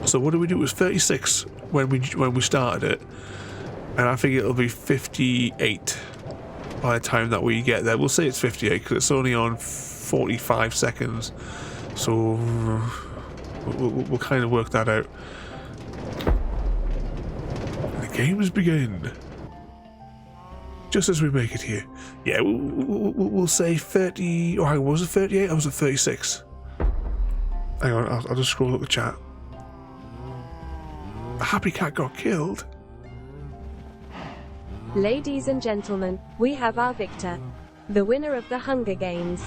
So what do we do? It was 36 when we started it, and I think it'll be 58 by the time that we get there. We'll say it's 58 because it's only on 45 seconds, so we'll kind of work that out. And the games begin just as we make it here. Yeah, we'll say 30. Oh, hang on, was it 38? I was at 36. Hang on, I'll just scroll up the chat. The happy cat got killed. Ladies and gentlemen, we have our victor. The winner of the Hunger Games.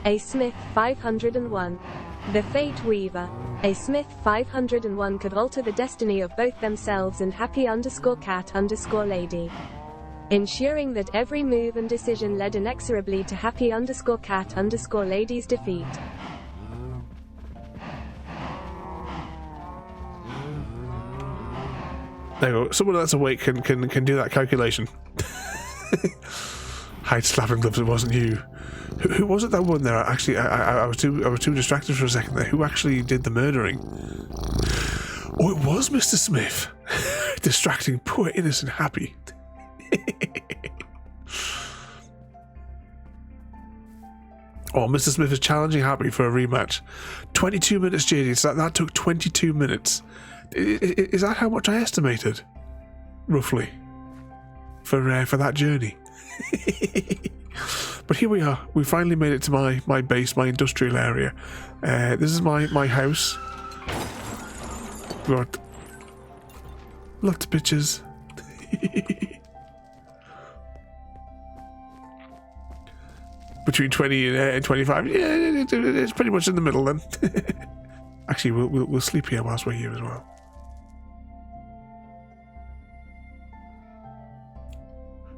A Smith 501. The Fate Weaver. A Smith 501 could alter the destiny of both themselves and happy_cat_lady. Ensuring that every move and decision led inexorably to happy_cat_lady's defeat. There you go. Someone that's awake can do that calculation. Hide slapping gloves. It wasn't you. Who was it that won there? Actually, I was too distracted for a second there. Who actually did the murdering? Oh, it was Mr. Smith. Distracting poor innocent Happy. Oh, Mr. Smith is challenging Happy for a rematch. 22 minutes, JD. So that took 22 minutes. Is that how much I estimated, roughly, for that journey? But here we are. We finally made it to my base, my industrial area. This is my house. Got lots of pictures. Between 20 and 25. Yeah, it's pretty much in the middle then. Actually, we'll sleep here whilst we're here as well.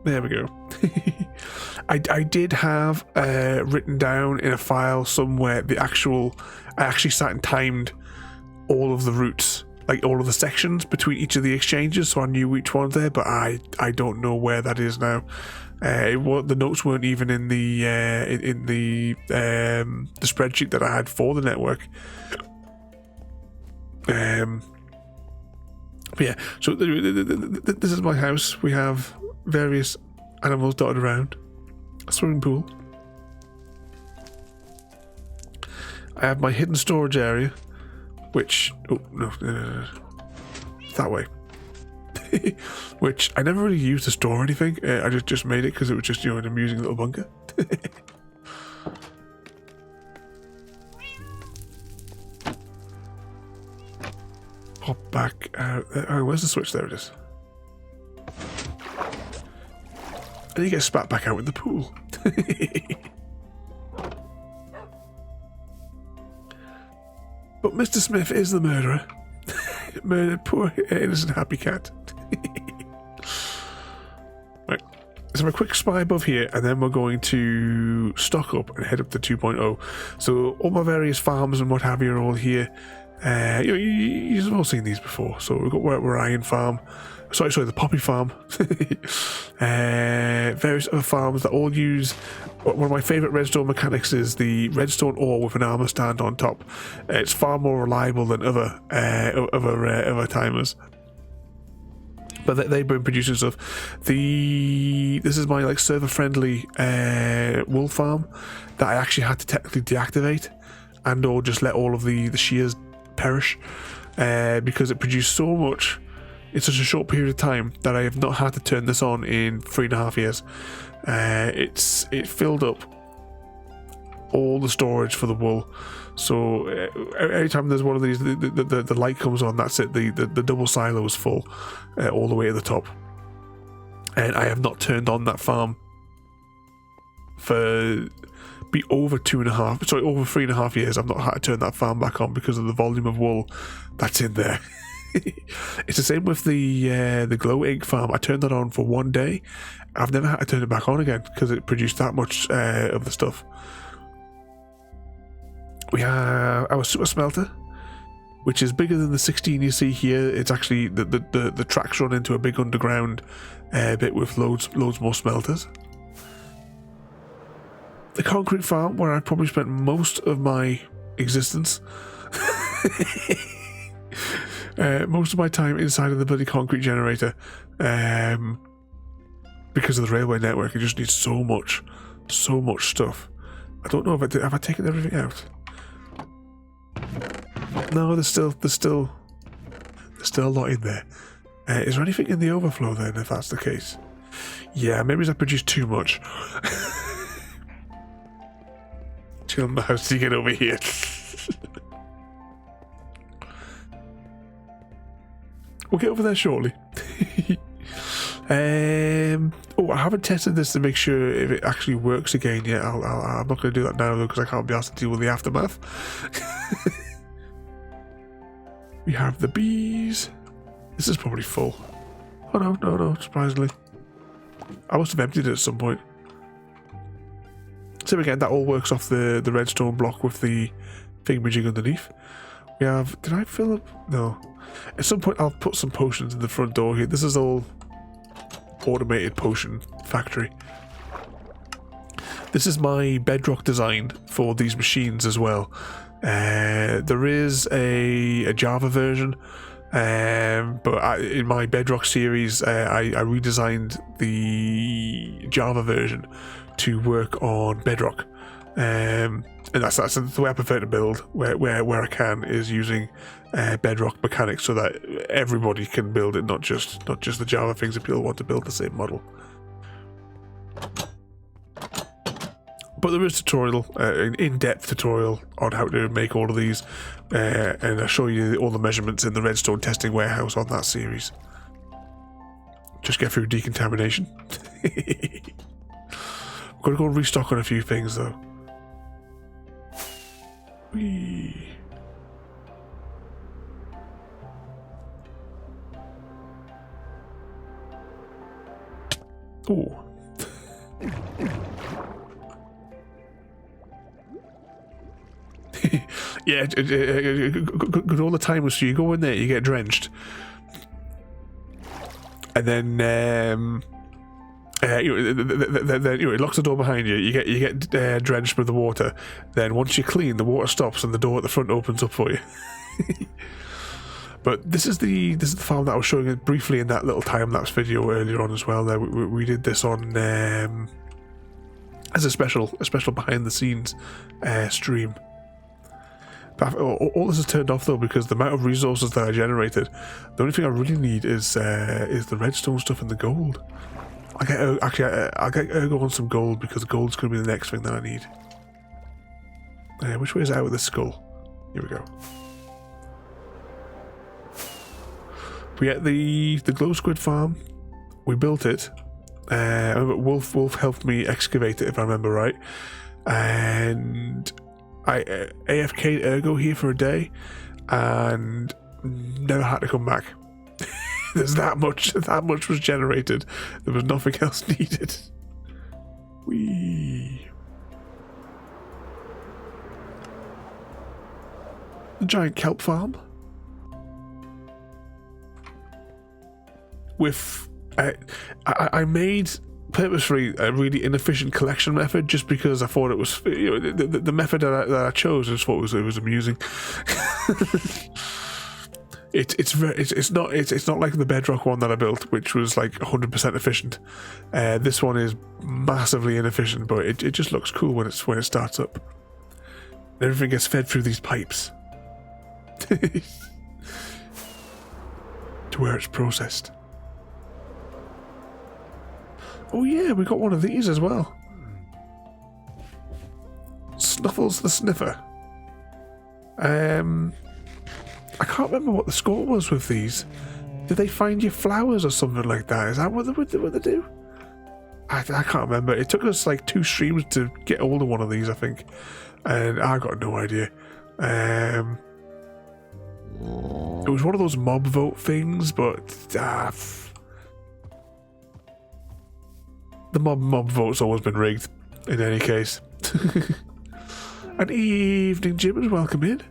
There we go. I did have written down in a file somewhere I actually sat and timed all of the routes like all of the sections between each of the exchanges, so I knew which one's there, but I don't know where that is now. The notes weren't even in the spreadsheet that I had for the network. But yeah, so this is my house. We have various animals dotted around. A swimming pool. I have my hidden storage area, which... Oh, no. That way. Which I never really used to store anything. I just made it because it was just, you know, an amusing little bunker. Pop back out. Oh, where's the switch? There it is. And you get spat back out in the pool. But Mr. Smith is the murderer. Murdered poor innocent happy cat. Right. Let's have a quick spy above here, and then we're going to stock up and head up to 2.0. So all my various farms and what have you are all here. You've all seen these before. So we've got Ryan Farm. Sorry, the Poppy Farm. Various other farms that all use... One of my favourite redstone mechanics is the redstone ore with an armour stand on top. It's far more reliable than other timers. But they've been producing stuff. This is my like server-friendly wool farm that I actually had to technically deactivate and or just let all of the shears perish because it produced so much in such a short period of time that I have not had to turn this on in 3.5 years. It filled up all the storage for the wool, so every time there's one of these, the light comes on, that's it. The double silo is full all the way to the top, and I have not turned on that farm for over 3.5 years. I've not had to turn that farm back on because of the volume of wool that's in there. It's the same with the glow egg farm. I turned that on for 1 day. I've never had to turn it back on again because it produced that much of the stuff. We have our super smelter, which is bigger than the 16 you see here. It's actually the tracks run into a big underground bit with loads more smelters. The concrete farm, where I probably spent most of my existence. Most of my time inside of the bloody concrete generator, because of the railway network. It just needs so much stuff. I don't know if have I taken everything out. No, there's still a lot in there. Is there anything in the overflow then? If that's the case, yeah, maybe I produced too much. Chill mouse to get over here. We'll get over there shortly. I haven't tested this to make sure if it actually works again yet. I'm not going to do that now though, because I can't be asked to deal with the aftermath. We have the bees. This is probably full. Oh no, surprisingly. I must have emptied it at some point. So again, that all works off the redstone block with the thingamajig underneath. We have... Did I fill up? No. At some point I'll put some potions in the front door here. This is all automated potion factory. This is my bedrock design for these machines as well. There is a Java version, but in my bedrock series I redesigned the Java version to work on bedrock, and that's the way I prefer to build, where I can, is using bedrock mechanics so that everybody can build it, not just the Java things if people want to build the same model. But there is tutorial, an in-depth tutorial on how to make all of these, and I'll show you all the measurements in the redstone testing warehouse on that series. Just get through decontamination. I'm going to go and restock on a few things though. Whee. Ooh. Yeah, good all the time. So you go in there, you get drenched, and then it locks the door behind you. You get drenched with the water. Then once you're clean, the water stops and the door at the front opens up for you. But this is the farm that I was showing it briefly in that little time-lapse video earlier on as well. There we did this on as a special behind-the-scenes stream. But all this is turned off though because the amount of resources that I generated. The only thing I really need is the redstone stuff and the gold. I'll get Ergo on some gold because gold's going to be the next thing that I need. Which way is out with this skull? Here we go. We get the glow squid farm. We built it. Wolf helped me excavate it if I remember right. And I AFK'd Ergo here for a day and never had to come back. There's that much was generated. There was nothing else needed. Whee. The giant kelp farm. With I made purposefully a really inefficient collection method just because I thought it was, you know, the method that I chose. I just thought it was amusing. It's not like the bedrock one that I built, which was like 100% efficient. This one is massively inefficient, but it just looks cool when it starts up. Everything gets fed through these pipes to where it's processed. Oh yeah, we got one of these as well. Snuffles the Sniffer. I can't remember what the score was with these. Did they find you flowers or something like that? Is that what they do? I can't remember. It took us like 2 streams to get hold of one of these, I think. And I got no idea. It was one of those mob vote things, but the mob vote's always been rigged in any case. An evening, Jim, and welcome in.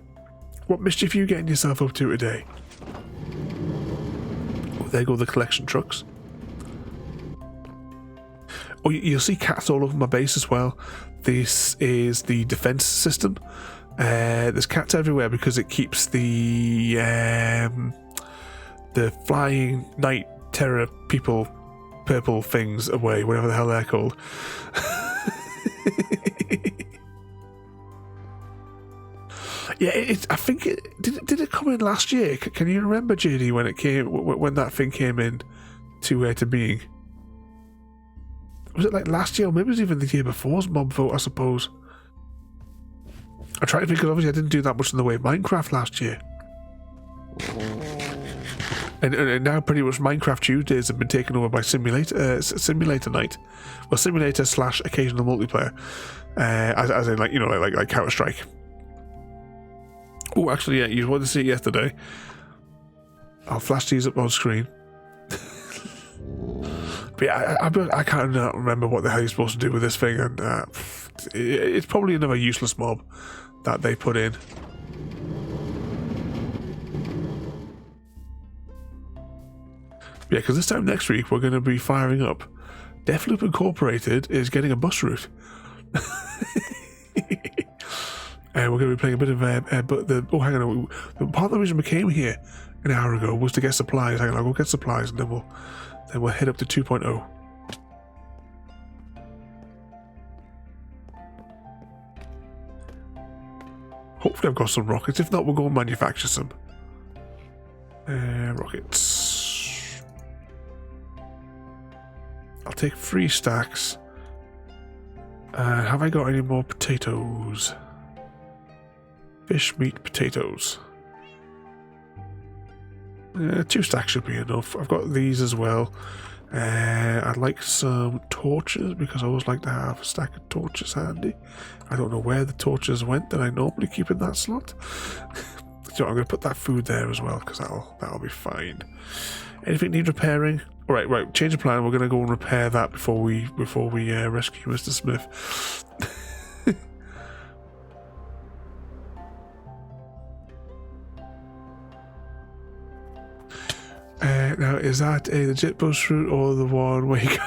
What mischief are you getting yourself up to today? Oh, there go the collection trucks. Oh, you'll see cats all over my base as well. This is the defense system. There's cats everywhere because it keeps the flying night terror people, purple things away, whatever the hell they're called. Yeah, I think it did it come in last year? Can you remember, JD, when it came, when that thing came in to being? Was it like last year, or maybe it was even the year before's mob vote, I suppose. I tried to think, because obviously I didn't do that much in the way of Minecraft last year. And now pretty much Minecraft Tuesdays have been taken over by Simulator Night. Well, Simulator / occasional multiplayer. As in, like, you know, like Counter-Strike. Oh, actually, yeah, you wanted to see it yesterday. I'll flash these up on screen. But yeah, I can't remember what the hell you're supposed to do with this thing, and it's probably another useless mob that they put in. Yeah, because this time next week we're going to be firing up. Deathloop Incorporated is getting a bus route. And we're going to be playing a bit of oh, hang on. Part of the reason we came here an hour ago was to get supplies. Hang on, I'll go get supplies, and then we'll head up to 2.0. Hopefully I've got some rockets. If not, we'll go and manufacture some. Rockets. I'll take 3 stacks. Have I got any more potatoes? Fish, meat, potatoes. 2 stacks should be enough. I've got these as well. I'd like some torches because I always like to have a stack of torches handy. I don't know where the torches went that I normally keep in that slot. So I'm going to put that food there as well because that'll be fine. Anything need repairing? All right. Change of plan. We're going to go and repair that before we rescue Mr. Smith. Now, is that a legit bush route or the one where you go?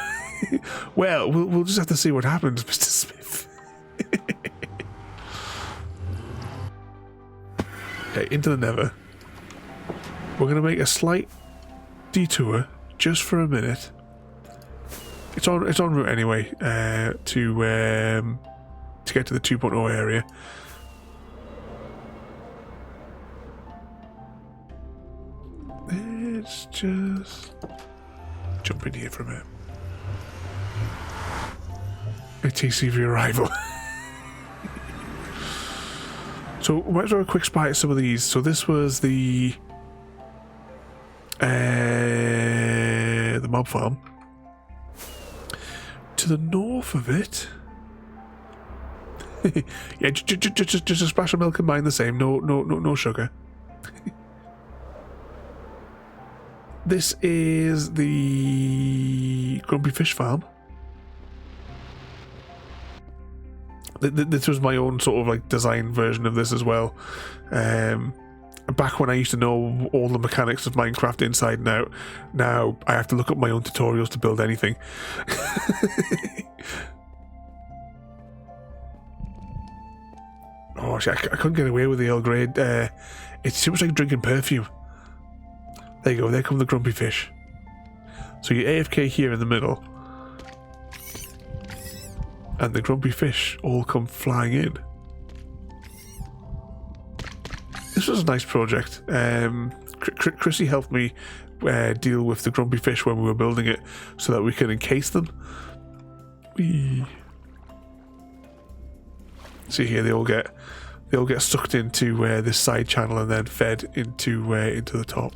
Well, we'll just have to see what happens, Mr. Smith. Okay, into the Nether. We're going to make a slight detour just for a minute. It's en route anyway to get to the 2.0 area. Let's just jump in here for a minute. A TC for your arrival. So we might as well have a quick spy at some of these. So this was the mob farm. To the north of it. Yeah, just a splash of milk and mine the same. No sugar. This is the Grumpy Fish Farm. This was my own sort of like design version of this as well. Back when I used to know all the mechanics of Minecraft inside and out, now I have to look up my own tutorials to build anything. Oh, I couldn't get away with the Earl Grey. It's too much like drinking perfume. There you go, there come the grumpy fish. So you AFK here in the middle. And the grumpy fish all come flying in. This was a nice project. Chrissy helped me deal with the grumpy fish when we were building it so that we can encase them. Whee. See here, they all get sucked into this side channel and then fed into the top.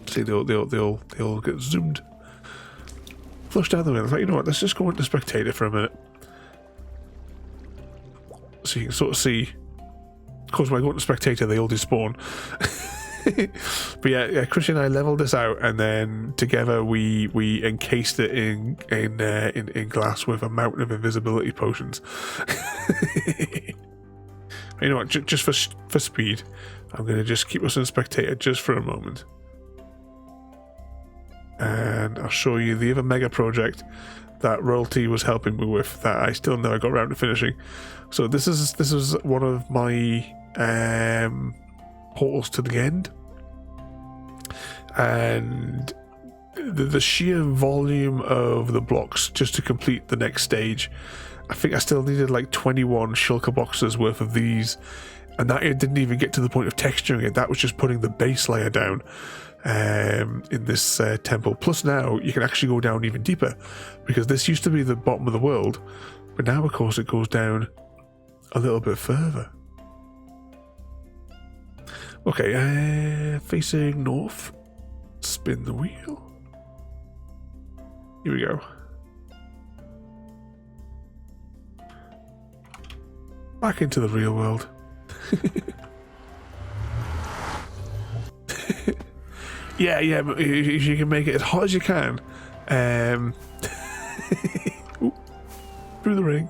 See, they all get zoomed, flushed down the middle. Like, you know what? Let's just go into spectator for a minute, so you can sort of see. Of course, when I go into spectator, they all despawn. But yeah, Christian and I leveled this out, and then together we encased it in glass with a mountain of invisibility potions. You know what? Just for speed, I'm going to just keep us in spectator just for a moment, and I'll show you the other mega project that Royalty was helping me with that I still never got around to finishing. So this is one of my portals to the end, and the sheer volume of the blocks just to complete the next stage, I think I still needed like 21 shulker boxes worth of these, and that it didn't even get to the point of texturing it. That was just putting the base layer down in this temple. Plus now you can actually go down even deeper, because this used to be the bottom of the world, but now of course it goes down a little bit further. Okay, facing north, spin the wheel. Here we go. Back into the real world. Yeah, but if you can make it as hot as you can. Ooh, through the ring.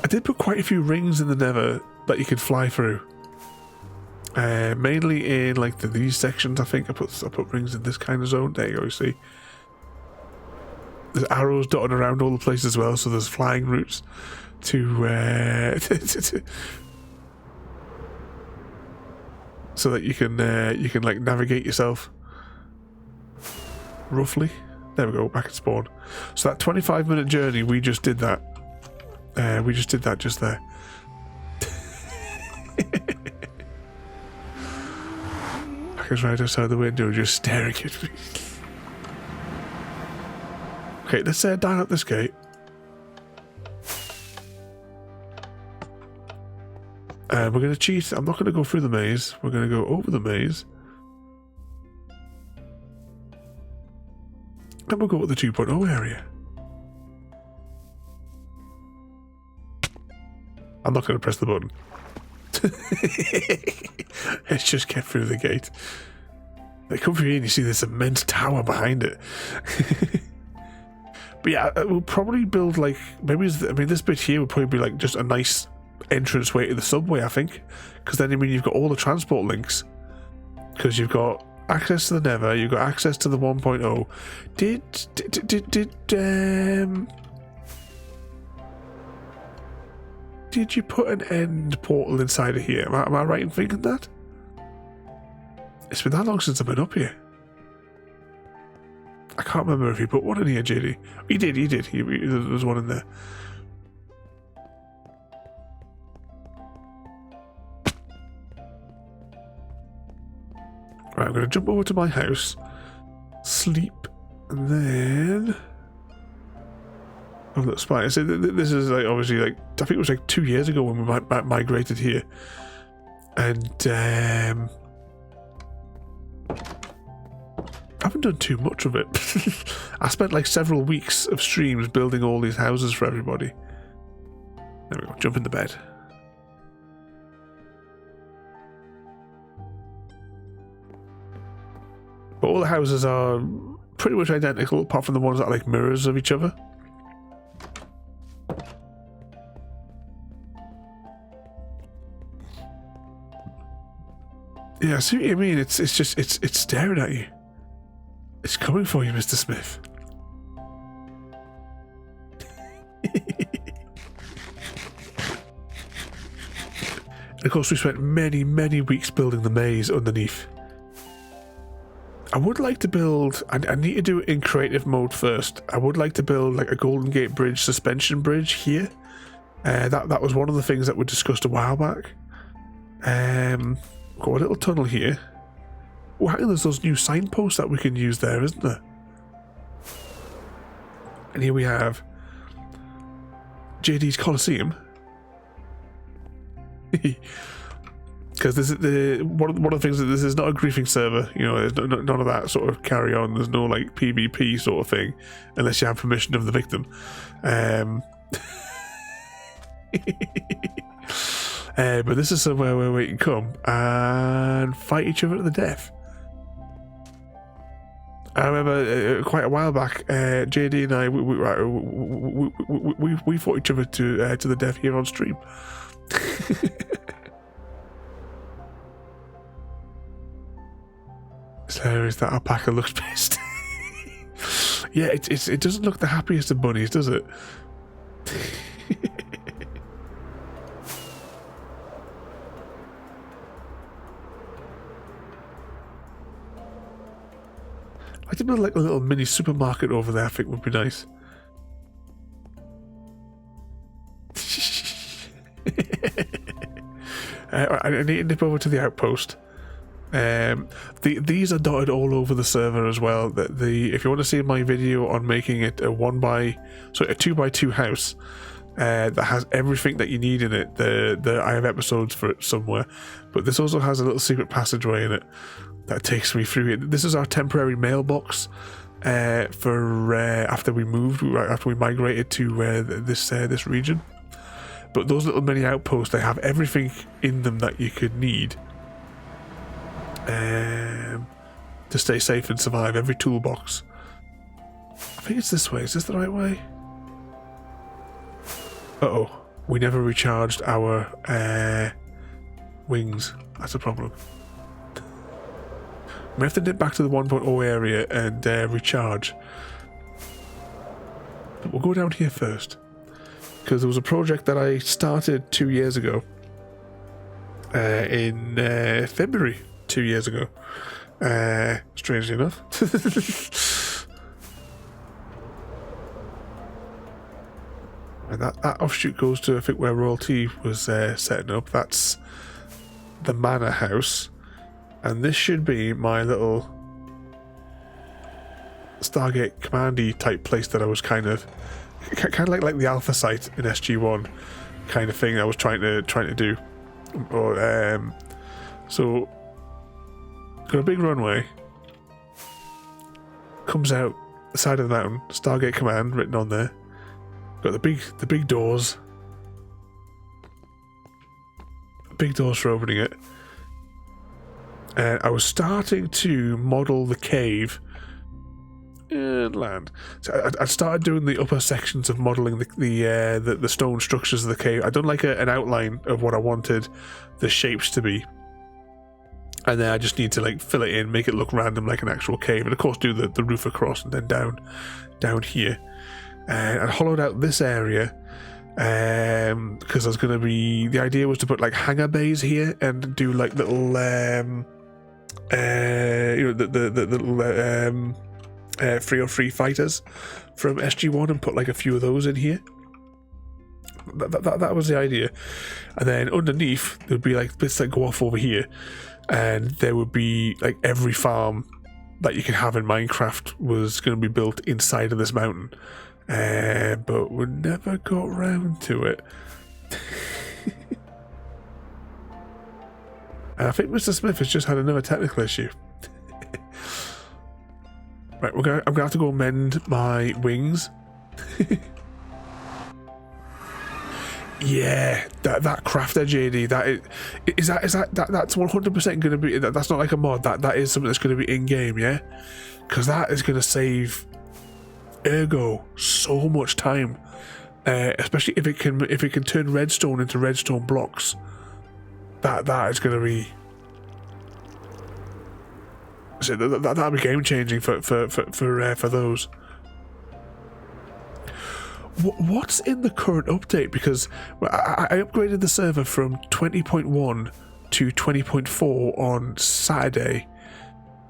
I did put quite a few rings in the Nether that you could fly through. Mainly in like these sections. I think I put rings in this kind of zone. There you go. You see, there's arrows dotted around all the places as well. So there's flying routes to so that you can like navigate yourself roughly. There we go, back at spawn. So that 25-minute journey, we just did that. We just did that just there. I was right outside the window just staring at me. Okay, let's dial up this gate. We're going to cheat. I'm not going to go through the maze. We're going to go over the maze. And we'll go to the 2.0 area. I'm not going to press the button. Let's just get through the gate. They come through here and you see this immense tower behind it. But yeah, we'll probably build like, maybe, I mean, this bit here would probably be like just a nice entrance way to the subway, I think, because then I mean you've got all the transport links, because you've got access to the Nether, you've got access to the 1.0. Did you put an end portal inside of here? Am I right in thinking that? It's been that long since I've been up here. I can't remember if he put one in here, JD. He did. There was one in there. Right, I'm going to jump over to my house, sleep, and then... Oh, that's fine. So this is like obviously like I think it was like 2 years ago when we migrated here, and I haven't done too much of it. I spent like several weeks of streams building all these houses for everybody. There we go. Jump in the bed. But all the houses are pretty much identical, apart from the ones that are like mirrors of each other. Yeah, I see what you mean. It's staring at you. It's coming for you, Mr. Smith. And of course, we spent many, many weeks building the maze underneath. I would like to build... I need to do it in creative mode first. I would like to build like a Golden Gate Bridge suspension bridge here. That was one of the things that we discussed a while back. Got a little tunnel here. Oh, hang on, there's those new signposts that we can use there, isn't there? And here we have JD's Coliseum. Because this is one of the things that this is not a griefing server. You know, there's none of that sort of carry on. There's no like PvP sort of thing, unless you have permission of the victim. But this is somewhere where we can come and fight each other to the death. I remember quite a while back, JD and I we fought each other to the death here on stream. It's hilarious that alpaca looks pissed. Yeah, it doesn't look the happiest of bunnies, does it? I'd like to build like a little mini supermarket over there. I think would be nice. I need to nip over to the outpost. These are dotted all over the server as well. If you want to see my video on making it a 2x2 house that has everything that you need in it, I have episodes for it somewhere. But this also has a little secret passageway in it that takes me through it. This is our temporary mailbox for after we migrated to this region. But those little mini outposts, they have everything in them that you could need to stay safe and survive. Every toolbox. I think it's this way. Is this the right way? Uh-oh. We never recharged our wings. That's a problem. We have to nip back to the 1.0 area and recharge. But we'll go down here first. Because there was a project that I started 2 years ago. In February 2 years ago. Strangely enough. And that offshoot goes to, I think, where Royalty was setting up. That's the Manor House. And this should be my little Stargate Commandy type place that I was kind of like the Alpha site in SG1 kind of thing I was trying to do. Or so got a big runway, comes out the side of the mountain, Stargate Command written on there. Got the big doors. Big doors for opening it. And I was starting to model the cave land. So I started doing the upper sections of modelling the stone structures of the cave. I'd done like an outline of what I wanted the shapes to be, and then I just need to like fill it in, make it look random like an actual cave, and of course do the roof across and then down here. And I hollowed out this area because there's going to be, the idea was to put like hangar bays here and do like little the little 303 fighters from SG1 and put like a few of those in here. That was the idea. And then underneath there would be like bits that go off over here, and there would be like every farm that you can have in Minecraft was going to be built inside of this mountain, but we never got round to it. And I think Mr. Smith has just had another technical issue. Right, I'm gonna have to go mend my wings. Yeah, that crafter, JD. That's 100% gonna be. That's not like a mod. That is something that's gonna be in game. Yeah, because that is gonna save Ergo so much time, especially if it can turn redstone into redstone blocks. That is gonna be. So that'll be game changing for those. What's in the current update? Because I upgraded the server from 20.1 to 20.4 on Saturday,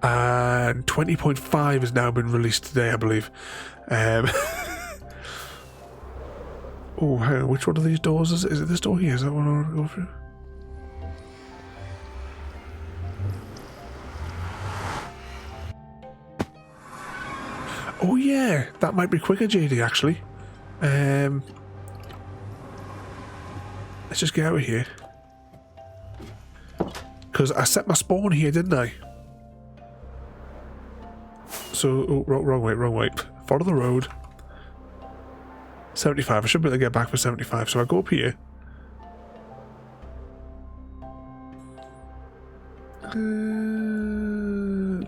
and 20.5 has now been released today, I believe. Oh, hang on, which one of these doors is it? Is it this door here? Is that one I want to go through? Oh yeah, that might be quicker, JD, actually. Let's just get out of here. Because I set my spawn here, didn't I? So, oh, wrong way. Follow the road. 75, I should be able to get back for 75, so I go up here.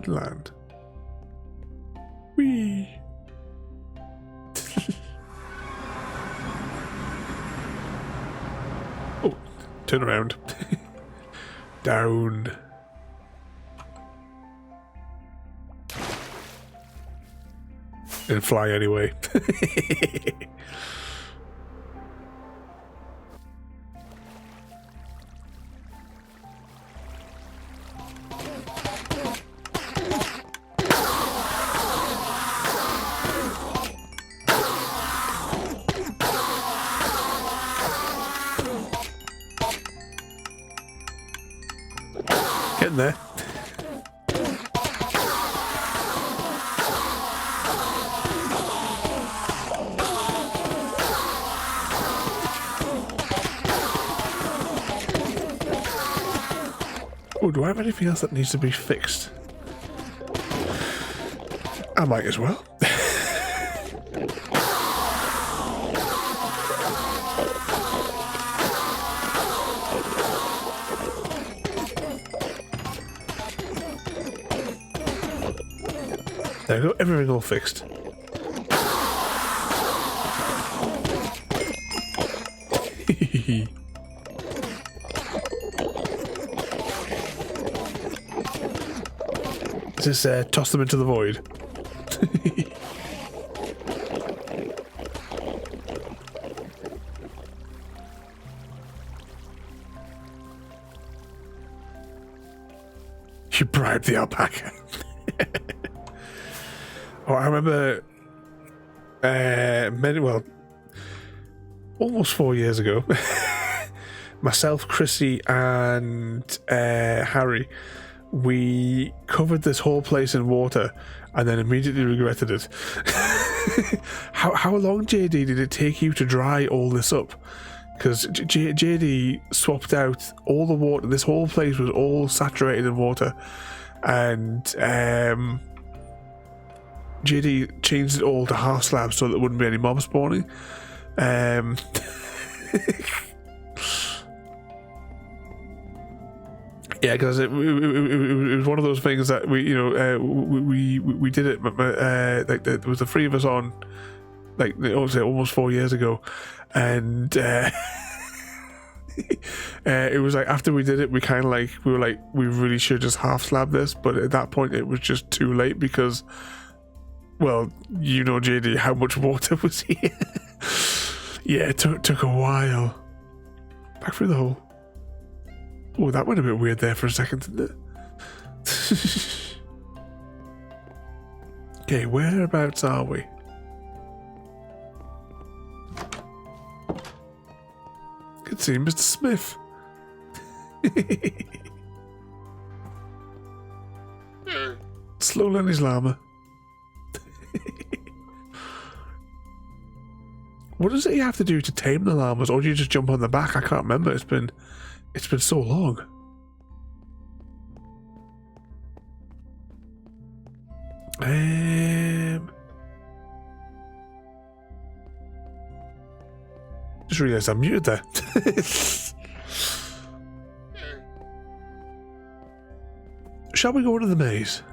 Land. Whee! Oh, turn around. Down. And fly anyway. Getting there. Oh, do I have anything else that needs to be fixed? I might as well. There we go, everything all fixed. Just toss them into the void. You bribed the alpaca. Oh, I remember almost 4 years ago, myself, Chrissy, and Harry, we covered this whole place in water and then immediately regretted it. How long, JD, did it take you to dry all this up? Because JD swapped out all the water. This whole place was all saturated in water, and JD changed it all to half slabs so there wouldn't be any mob spawning. Yeah, because it was one of those things that we did it. Like there was the three of us on, like almost 4 years ago, and it was like after we did it, we kind of like we really should just half slab this, but at that point it was just too late because, well, JD, how much water was here. Yeah, it took a while. Back through the hole. Oh, that went a bit weird there for a second, didn't it? Okay, whereabouts are we? Good seeing Mr. Smith. Slow Lenny's llama. What does it you have to do to tame the llamas, or do you just jump on the back? I can't remember. It's been so long. Just realised I'm muted there. Shall we go into the maze?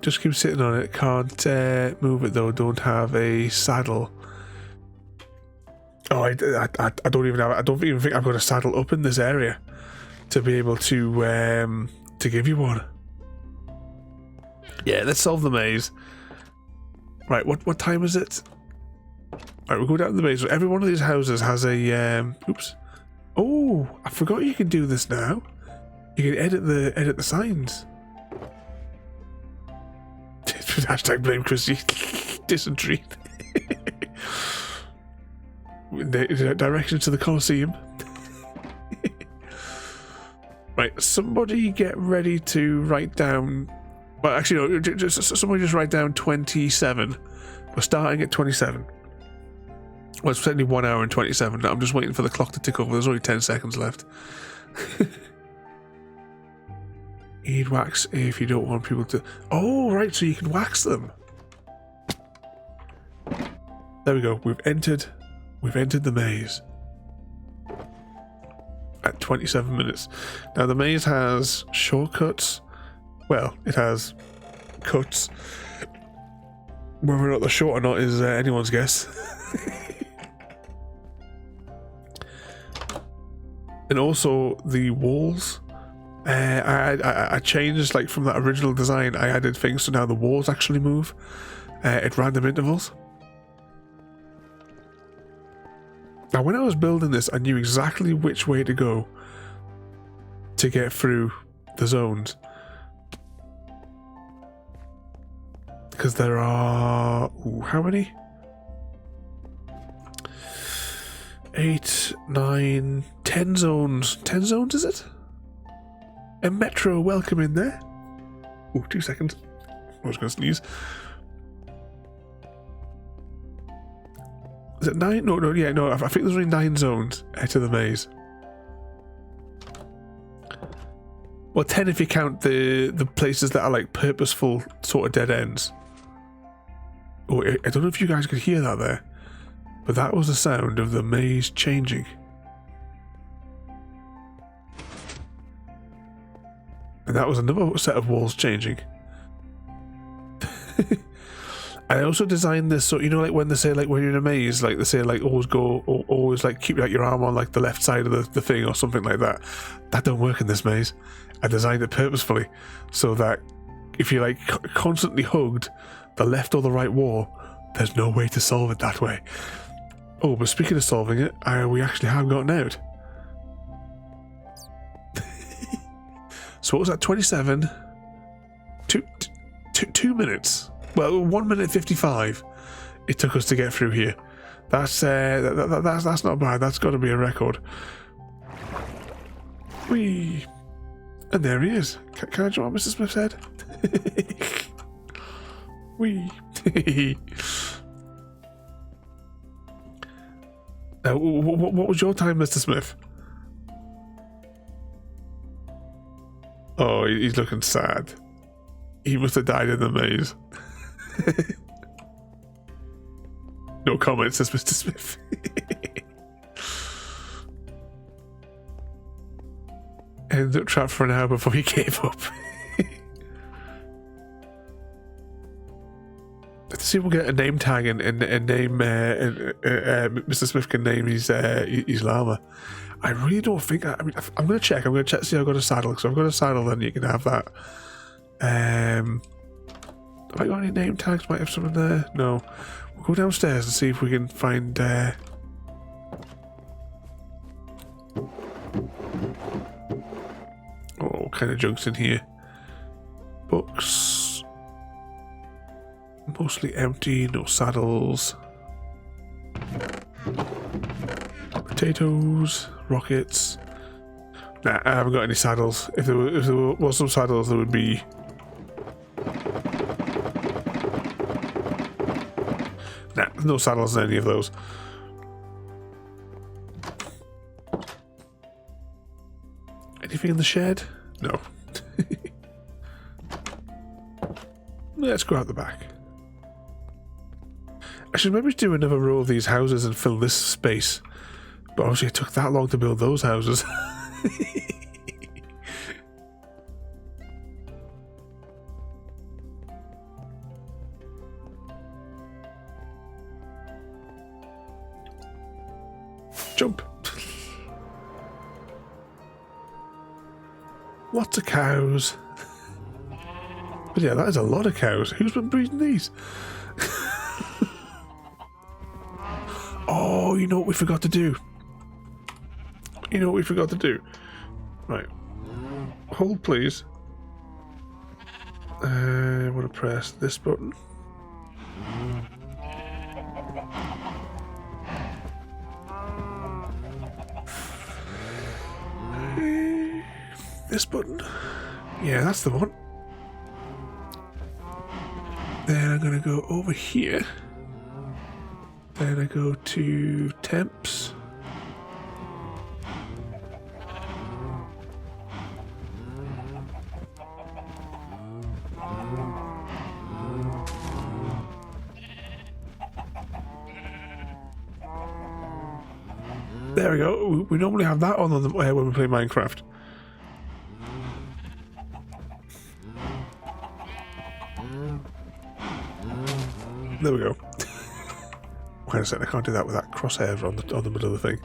Just keep sitting on it. Can't move it though. Don't have a saddle. Oh, I don't even have. I don't even think I've got a saddle up in this area to be able to give you one. Yeah, let's solve the maze. Right, what time is it? Right, we'll go down the maze. So every one of these houses has a oops. Oh, I forgot you can do this now. You can edit the signs. Hashtag blame Chrissy. Dysentery. Directions to the Colosseum. Right, somebody get ready to write down. Well, actually, no. Somebody just write down 27. We're starting at 27. Well, it's certainly 1 hour and 27. I'm just waiting for the clock to tick over. There's only 10 seconds left. Need wax if you don't want people to. Oh, right, so you can wax them. There we go. We've entered the maze at 27 minutes. Now the maze has shortcuts. Well, it has cuts. Whether or not they're short or not is anyone's guess. And also the walls. I changed, like, from that original design. I added things so now the walls actually move at random intervals. Now, when I was building this, I knew exactly which way to go to get through the zones. Because there are... Ooh, how many? 8, 9, 10 zones. 10 zones, is it? A metro welcome in there. Ooh, 2 seconds. I was going to sneeze. Is it 9? No, I think there's only 9 zones to the maze. Well, 10 if you count the places that are like purposeful sort of dead ends. Oh, I don't know if you guys could hear that there, but that was the sound of the maze changing. And that was another set of walls changing. I also designed this so, like when they say, like, when you're in a maze, like they say, like, always like keep like your arm on like the left side of the thing or something like that. That don't work in this maze. I designed it purposefully so that if you like constantly hugged the left or the right wall, there's no way to solve it that way. Oh, but speaking of solving it, we actually have gotten out. So what was that? 27? 2 minutes. Well, 1 minute 55. It took us to get through here. That's not bad. That's got to be a record. Whee! And there he is. Can I draw what Mr. Smith said? Whee! Now, what was your time, Mr. Smith? Oh, he's looking sad. He must have died in the maze. No comment, says Mr. Smith. ended up trapped for an hour before he gave up. Let's see if we'll get a name tag and name Mr. Smith can name his llama. I really don't think. I mean, I'm going to check. I'm going to check to see if I've got a saddle. So I've got a saddle, then you can have that. Have I got any name tags? Might have some in there. No. We'll go downstairs and see if we can find. Oh, what kind of junk's in here? Books. Mostly empty. No saddles. Potatoes. Rockets. Nah, I haven't got any saddles. If there was some saddles, there would be. Nah, there's no saddles in any of those. Anything in the shed? No. Let's go out the back. I should maybe do another row of these houses and fill this space. But obviously it took that long to build those houses. Jump. Lots of cows. But yeah, that is a lot of cows. Who's been breeding these? Oh, you know what we forgot to do? You know what we forgot to do? Right. Hold, please. I want to press this button. This button. Yeah, that's the one. Then I'm going to go over here. Then I go to temps. There we go. We normally have that on when we play Minecraft. There we go. Wait a second, I can't do that with that crosshair on the middle of the thing.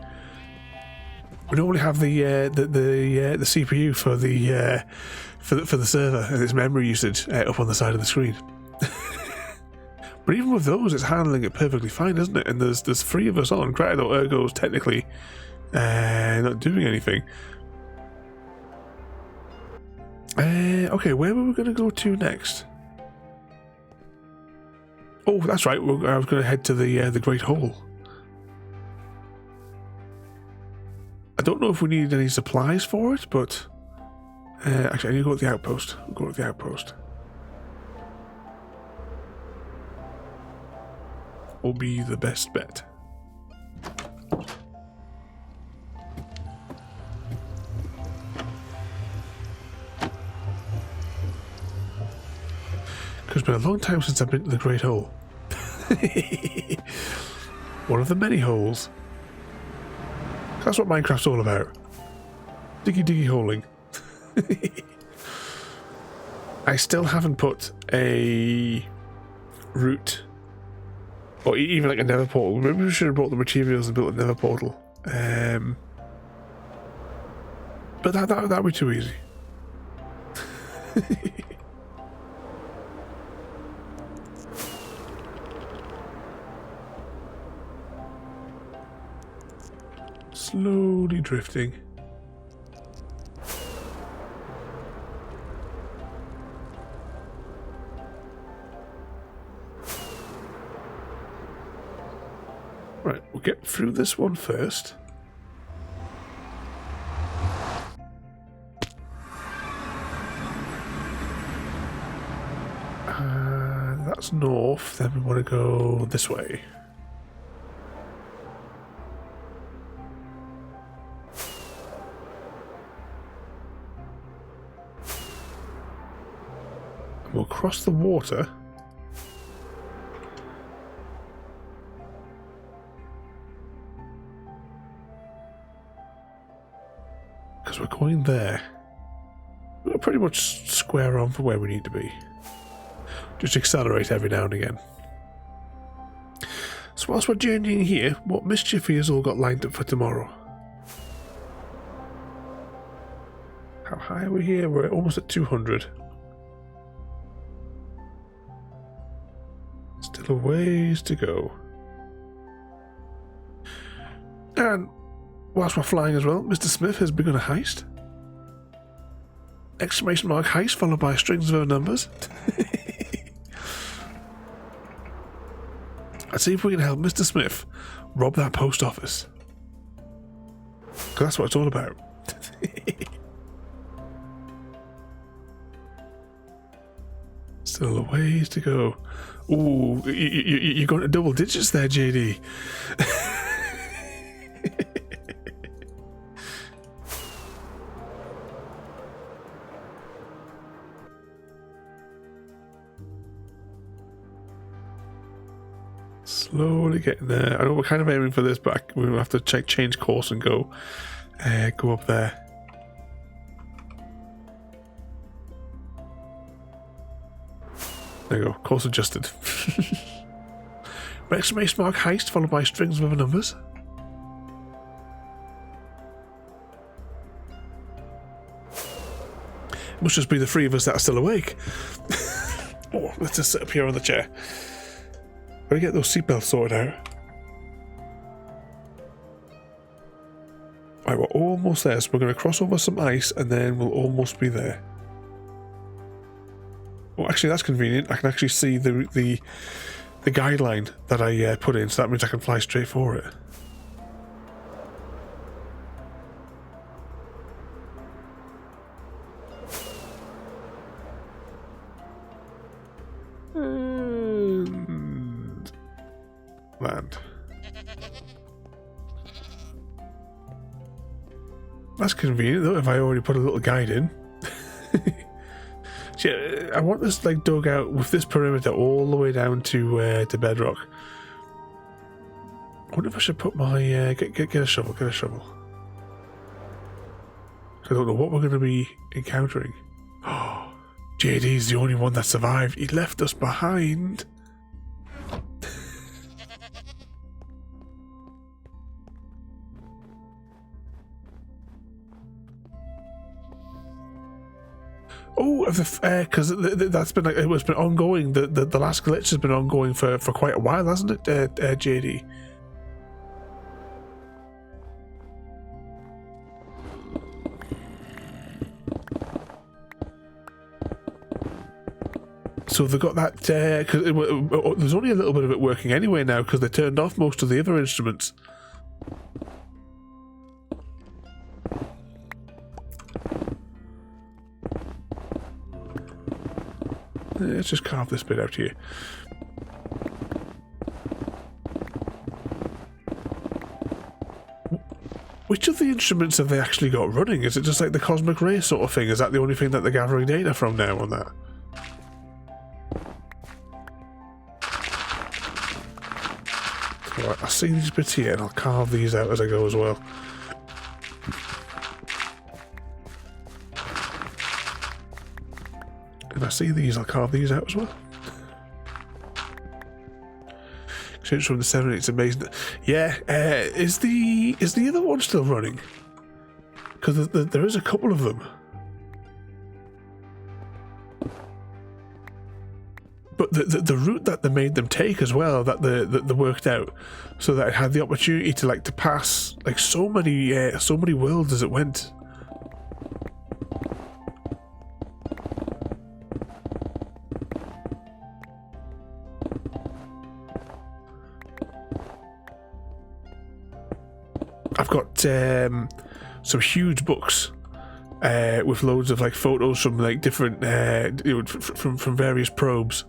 We normally have the CPU for the server and its memory usage up on the side of the screen. But even with those, it's handling it perfectly fine, isn't it? And there's 3 of us on. Granted, though, Ergo's technically not doing anything. Okay, where were we going to go to next? Oh, that's right. I was going to head to the Great Hall. I don't know if we need any supplies for it, but actually, I need to go to the outpost. I'll go to the outpost. Will be the best bet. It's been a long time since I've been to the Great Hole. One of the many holes. That's what Minecraft's all about. Diggy holing. I still haven't put a route or even like a nether portal. Maybe we should have brought the materials and built a nether portal. But that would be too easy. Slowly drifting. Right, we'll get through this one first. That's north, then we want to go this way. We'll cross the water. Because we're going there. we're pretty much square on for where we need to be. Just accelerate every now and again. So whilst we're journeying here, what mischief has all got lined up for tomorrow? How high are we here? We're almost at 200. Still a ways to go. And whilst we're flying as well, Mr. Smith has begun a heist. Exclamation mark heist followed by strings of numbers. Let's see if we can help Mr. Smith rob that post office. Because that's what it's all about. Still a ways to go. Ooh, you're going to double digits there, JD. Slowly getting there. I know we're kind of aiming for this, but we'll have to change course and go up there. There you go, course adjusted. Exclamation mark heist followed by strings of other numbers. It must just be the three of us that are still awake. Oh, let's just sit up here on the chair. Gotta get those seatbelts sorted out. Right, we're almost there, so we're going to cross over some ice and then we'll almost be there. Well, actually, that's convenient. I can actually see the guideline that I put in, so that means I can fly straight for it. And land. That's convenient, though, if I already put a little guide in. Yeah, I want this like dug out with this perimeter all the way down to bedrock. I wonder if I should put my get a shovel. Get a shovel. I don't know what we're going to be encountering. Oh, JD's the only one that survived. He left us behind. Oh, because that's been like it's been ongoing. The last glitch has been ongoing for quite a while, hasn't it, JD? So they got that because there's only a little bit of it working anyway now because they turned off most of the other instruments. Let's just carve this bit out here. Which of the instruments have they actually got running? Is it just like the cosmic ray sort of thing? Is that the only thing that they're gathering data from now on that? Right, I see these bits here and I'll carve these out as I go as well. If I see these, I'll carve these out as well. Exchange from the 7, it's amazing. Yeah, is the other one still running? Because there is a couple of them. But the route that they made them take as well, that they worked out, so that it had the opportunity to pass like so many worlds as it went. I've got some huge books with loads of like photos from like different from various probes.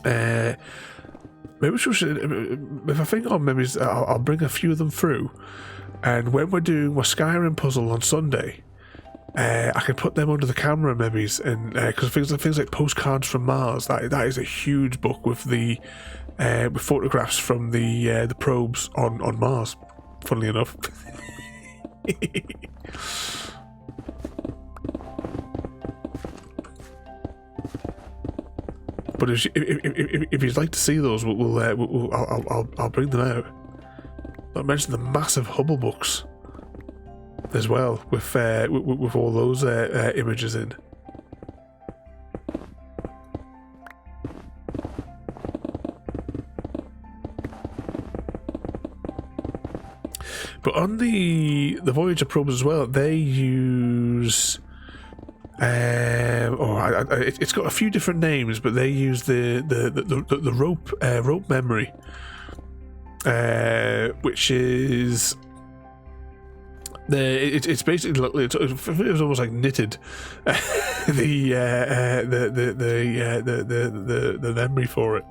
Maybe we should, if I think on memories, I'll bring a few of them through, and when we're doing my Skyrim puzzle on Sunday, I can put them under the camera maybe, and because things like postcards from Mars, that is a huge book with the with photographs from the probes on Mars. Funnily enough. But if you'd like to see those, I'll bring them out. Not to mention the massive Hubble books as well, with all those images in. But on the Voyager probes as well, they use it's got a few different names, but they use the rope memory, which is it's basically it was almost like knitted the memory for it.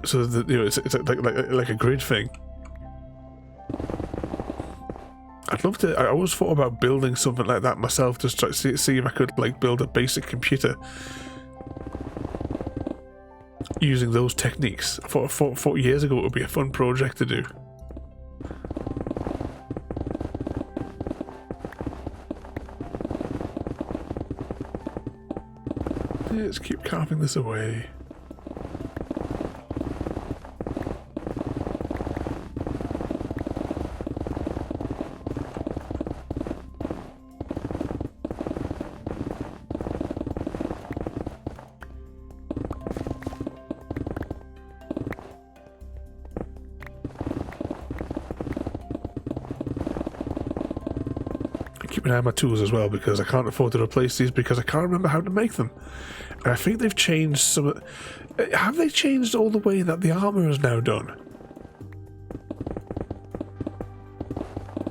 So it's like a grid thing. I'd love to. I always thought about building something like that myself, just to see if I could like build a basic computer using those techniques. I thought years ago it would be a fun project to do. Let's keep carving this away. Keep an eye on my tools as well, because I can't afford to replace these because I can't remember how to make them. And I think they've changed some. Have they changed all the way that the armor is now done?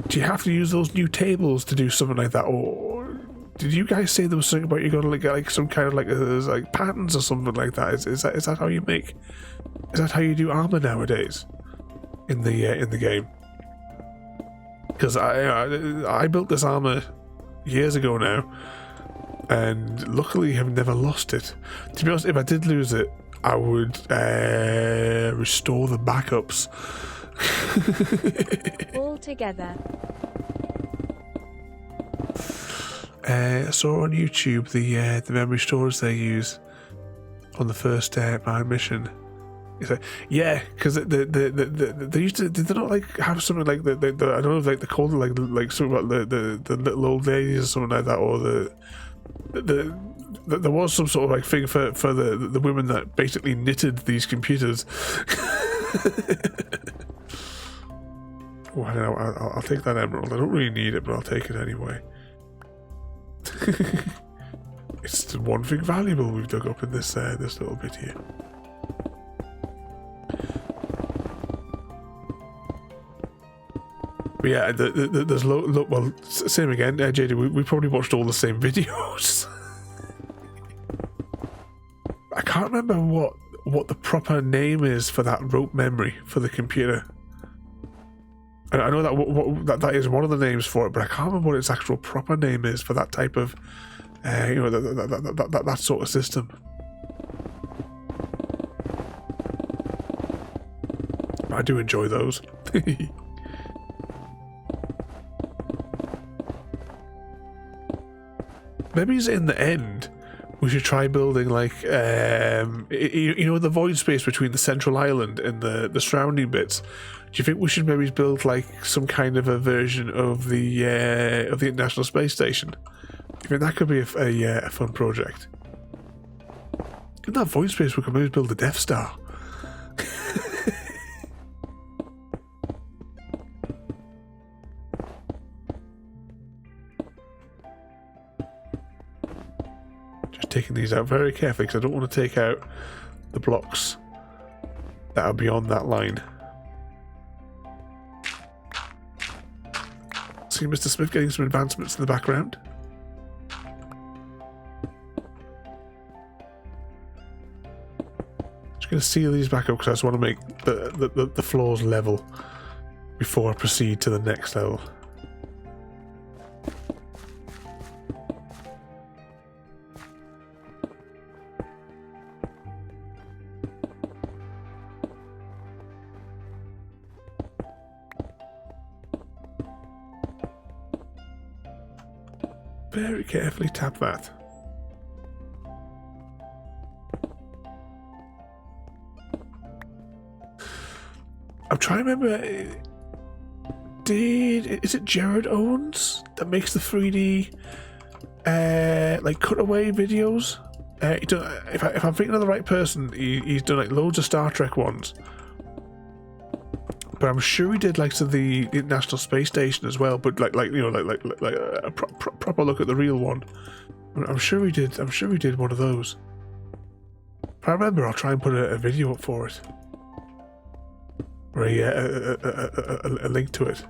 Do you have to use those new tables to do something like that, or did you guys say there was something about you going to get like some kind of like patterns or something like that? Is that how you make? Is that how you do armor nowadays in the game? Because I built this armor years ago now, and luckily have never lost it. To be honest, if I did lose it, I would restore the backups. All together. I saw on YouTube the memory storage they use on the first mine mission. It's like, yeah, because they used to, did they not like have something like I don't know if like they called it like something about the little old ladies or something like that, or there was some sort of like thing for the women that basically knitted these computers. Oh, I don't know, I'll take that emerald. I don't really need it, but I'll take it anyway. It's the one thing valuable we've dug up in this little bit here. But yeah, there's well, same again, JD. We probably watched all the same videos. I can't remember what the proper name is for that rope memory for the computer. And I know that that is one of the names for it, but I can't remember what its actual proper name is for that type of, that sort of system. I do enjoy those. Maybe in the end, we should try building like, the void space between the central island and the surrounding bits. Do you think we should maybe build like some kind of a version of the International Space Station? Do you think that could be a fun project? In that void space, we could maybe build a Death Star. Taking these out very carefully because I don't want to take out the blocks that are beyond that line. See Mr. Smith getting some advancements in the background. Just going to seal these back up because I just want to make the floors level before I proceed to the next level. Very carefully tap that. trying to remember. Is it Jared Owens that makes the 3D like cutaway videos? If I'm thinking of the right person, he's done like loads of Star Trek ones. But I'm sure he did like to the International Space Station as well. But like you know like a proper look at the real one. I'm sure he did. I'm sure he did one of those. If I remember, I'll try and put a video up for it. Or a link to it.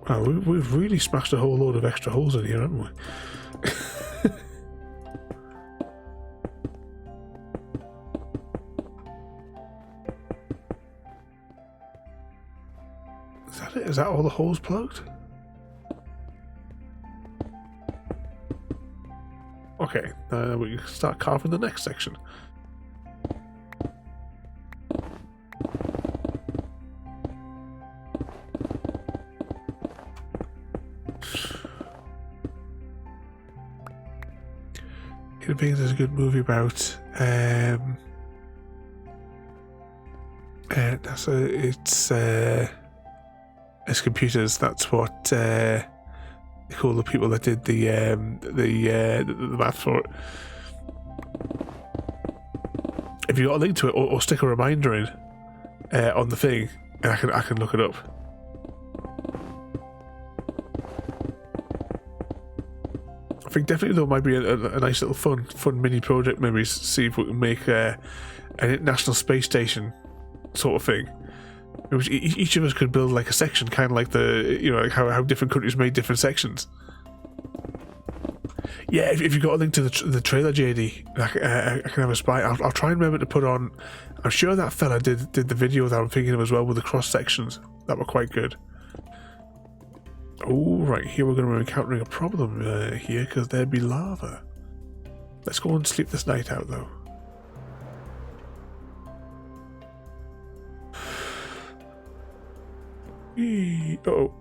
Wow, we've really smashed a whole load of extra holes in here, haven't we? Is that it? Is that all the holes plugged? Okay, we can start carving the next section. Human Beings is a good movie about it's computers. That's what they call the people that did the math for it. If you got a link to it, or stick a reminder in on the thing, and I can look it up. I think definitely there might be a nice little fun mini project. Maybe see if we can make an international space station sort of thing. In which each of us could build like a section, kind of like like how different countries made different sections. Yeah, if you got a link to the trailer, JD, I can have a spy. I'll try and remember to put on. I'm sure that fella did the video that I'm thinking of as well with the cross sections that were quite good. Oh, right, here we're going to be encountering a problem here because there'd be lava. Let's go and sleep this night out, though. Uh-oh.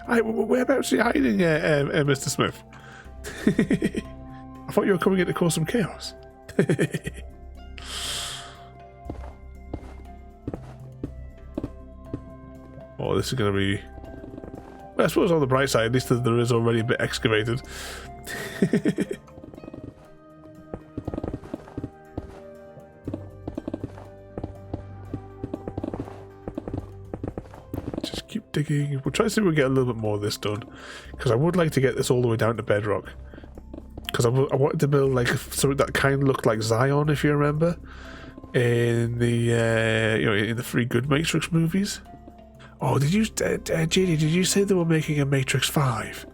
Whereabouts are you hiding, Mr. Smith? I thought you were coming in to cause some chaos. Oh, this is going to be... Well, I suppose on the bright side, at least there is already a bit excavated. Just keep digging. We'll try to see if we get a little bit more of this done, because I would like to get this all the way down to bedrock. Because I wanted to build like something that kind of looked like Zion, if you remember, in the in the Three Good Matrix movies. Oh, did you, JD? Did you say they were making a Matrix 5?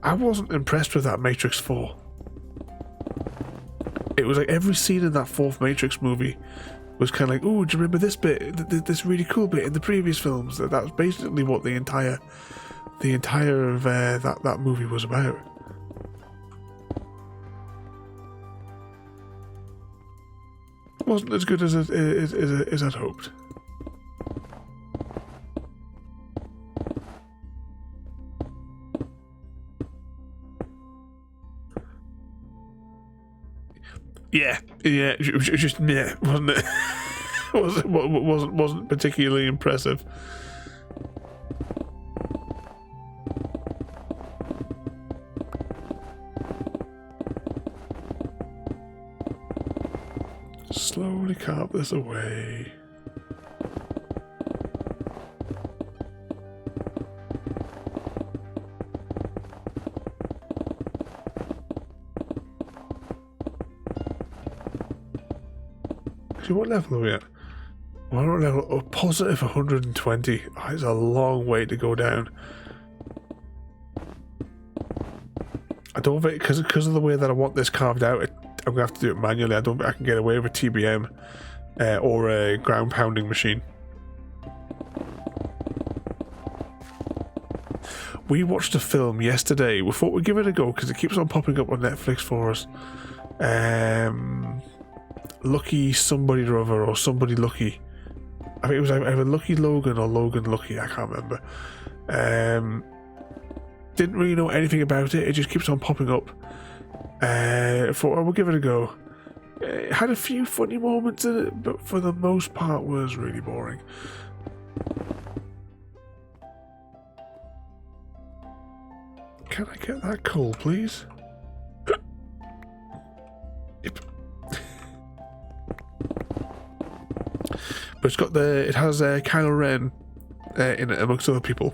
I wasn't impressed with that Matrix 4. It was like every scene in that fourth Matrix movie was kind of like, oh, do you remember this bit? This really cool bit in the previous films. That was basically what the entire of that movie was about. Wasn't as good as I'd hoped. Yeah, it was just meh, wasn't it? wasn't particularly impressive. Slowly carve this away. What level are we at? We're on level positive 120. Oh, it's a long way to go down. I don't think, because of the way that I want this carved out, I'm gonna have to do it manually. I don't think I can get away with TBM or a ground pounding machine. We watched a film yesterday. We thought we'd give it a go because it keeps on popping up on Netflix for us. Lucky somebody or other, or somebody lucky. I think it was either Lucky Logan or Logan Lucky. I can't remember. Didn't really know anything about it. It just keeps on popping up. Thought, we'll give it a go. It had a few funny moments in it, but for the most part was really boring. Can I get that coal, please? Yep. But it has Kylo Ren in it amongst other people.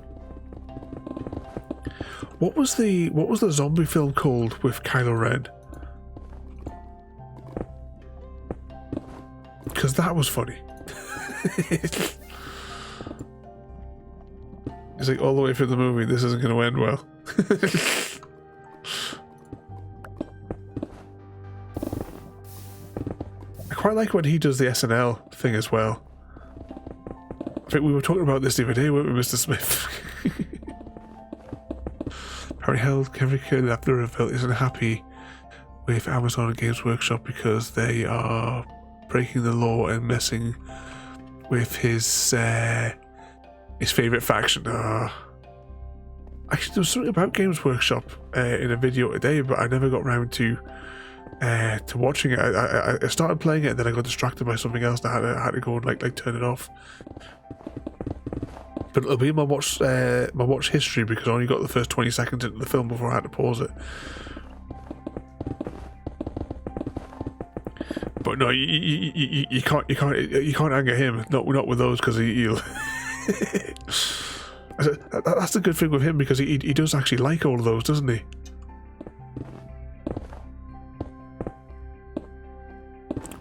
What was the zombie film called with Kylo Ren? Because that was funny. It's like all the way through the movie, this isn't going to end well. I quite like when he does the SNL thing as well. I think we were talking about this the other day, weren't we, Mr. Smith? Harry held every kid after Reveal isn't happy with Amazon and Games Workshop because they are breaking the law and messing with his favourite faction. Actually, there was something about Games Workshop in a video today, but I never got round to watching it. I started playing it and then I got distracted by something else and I had to go and like turn it off. But it'll be in my watch history because I only got the first 20 seconds into the film before I had to pause it. But no, you can't anger him. Not with those because he'll. That's the good thing with him because he does actually like all of those, doesn't he?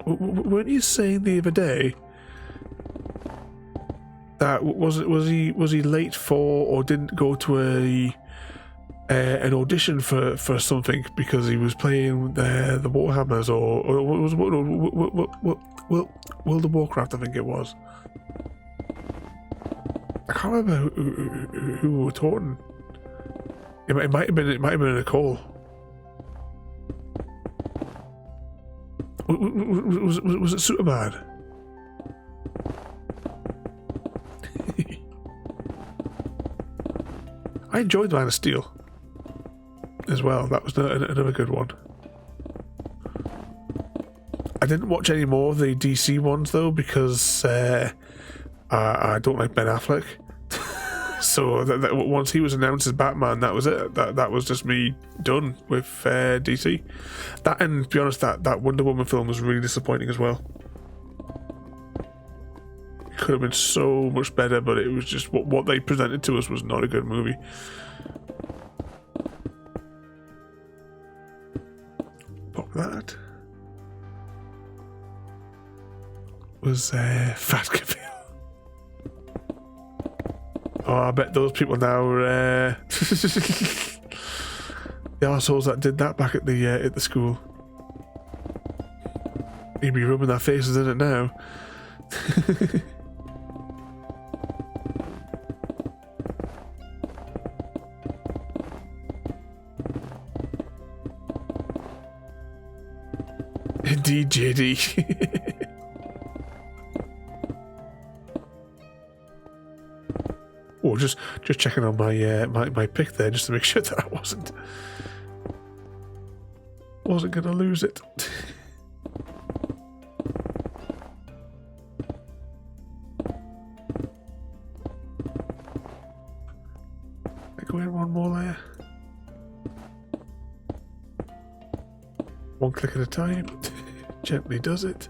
Weren't you saying the other day that was he late for or didn't go to an audition for something because he was playing the Warhammers or was World of Warcraft, I think it was. I can't remember who we were talking. It might have been a call. Was it Superman? I enjoyed Man of Steel as well. That was another good one. I didn't watch any more of the DC ones though because I don't like Ben Affleck. So that once he was announced as Batman, that was it. That was just me done with DC. That, and to be honest, that Wonder Woman film was really disappointing as well. It could have been so much better, but it was just what they presented to us was not a good movie. Pop that. Was Fat Cavill. Oh, I bet those people now are the arseholes that did that back at the school. You'd be rubbing their faces in it now. Indeed, JD. Oh, just checking on my pick there, just to make sure that I wasn't gonna lose it. I go in one more layer. One click at a time. Gently does it.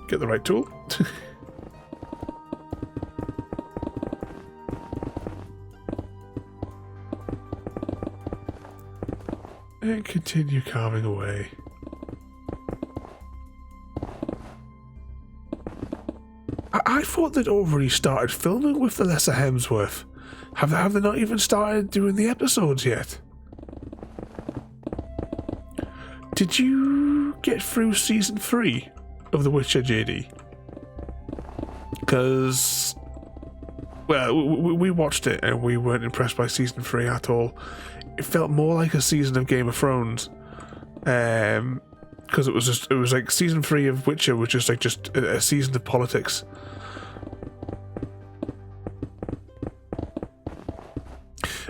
Get the right tool. And continue carving away. I thought they'd already started filming with the Lesser Hemsworth. Have they not even started doing the episodes yet? Did you get through season 3 of The Witcher, JD? Because, well, we watched it and we weren't impressed by season 3 at all. It felt more like a season of Game of Thrones, because it was like season 3 of Witcher was just a season of politics.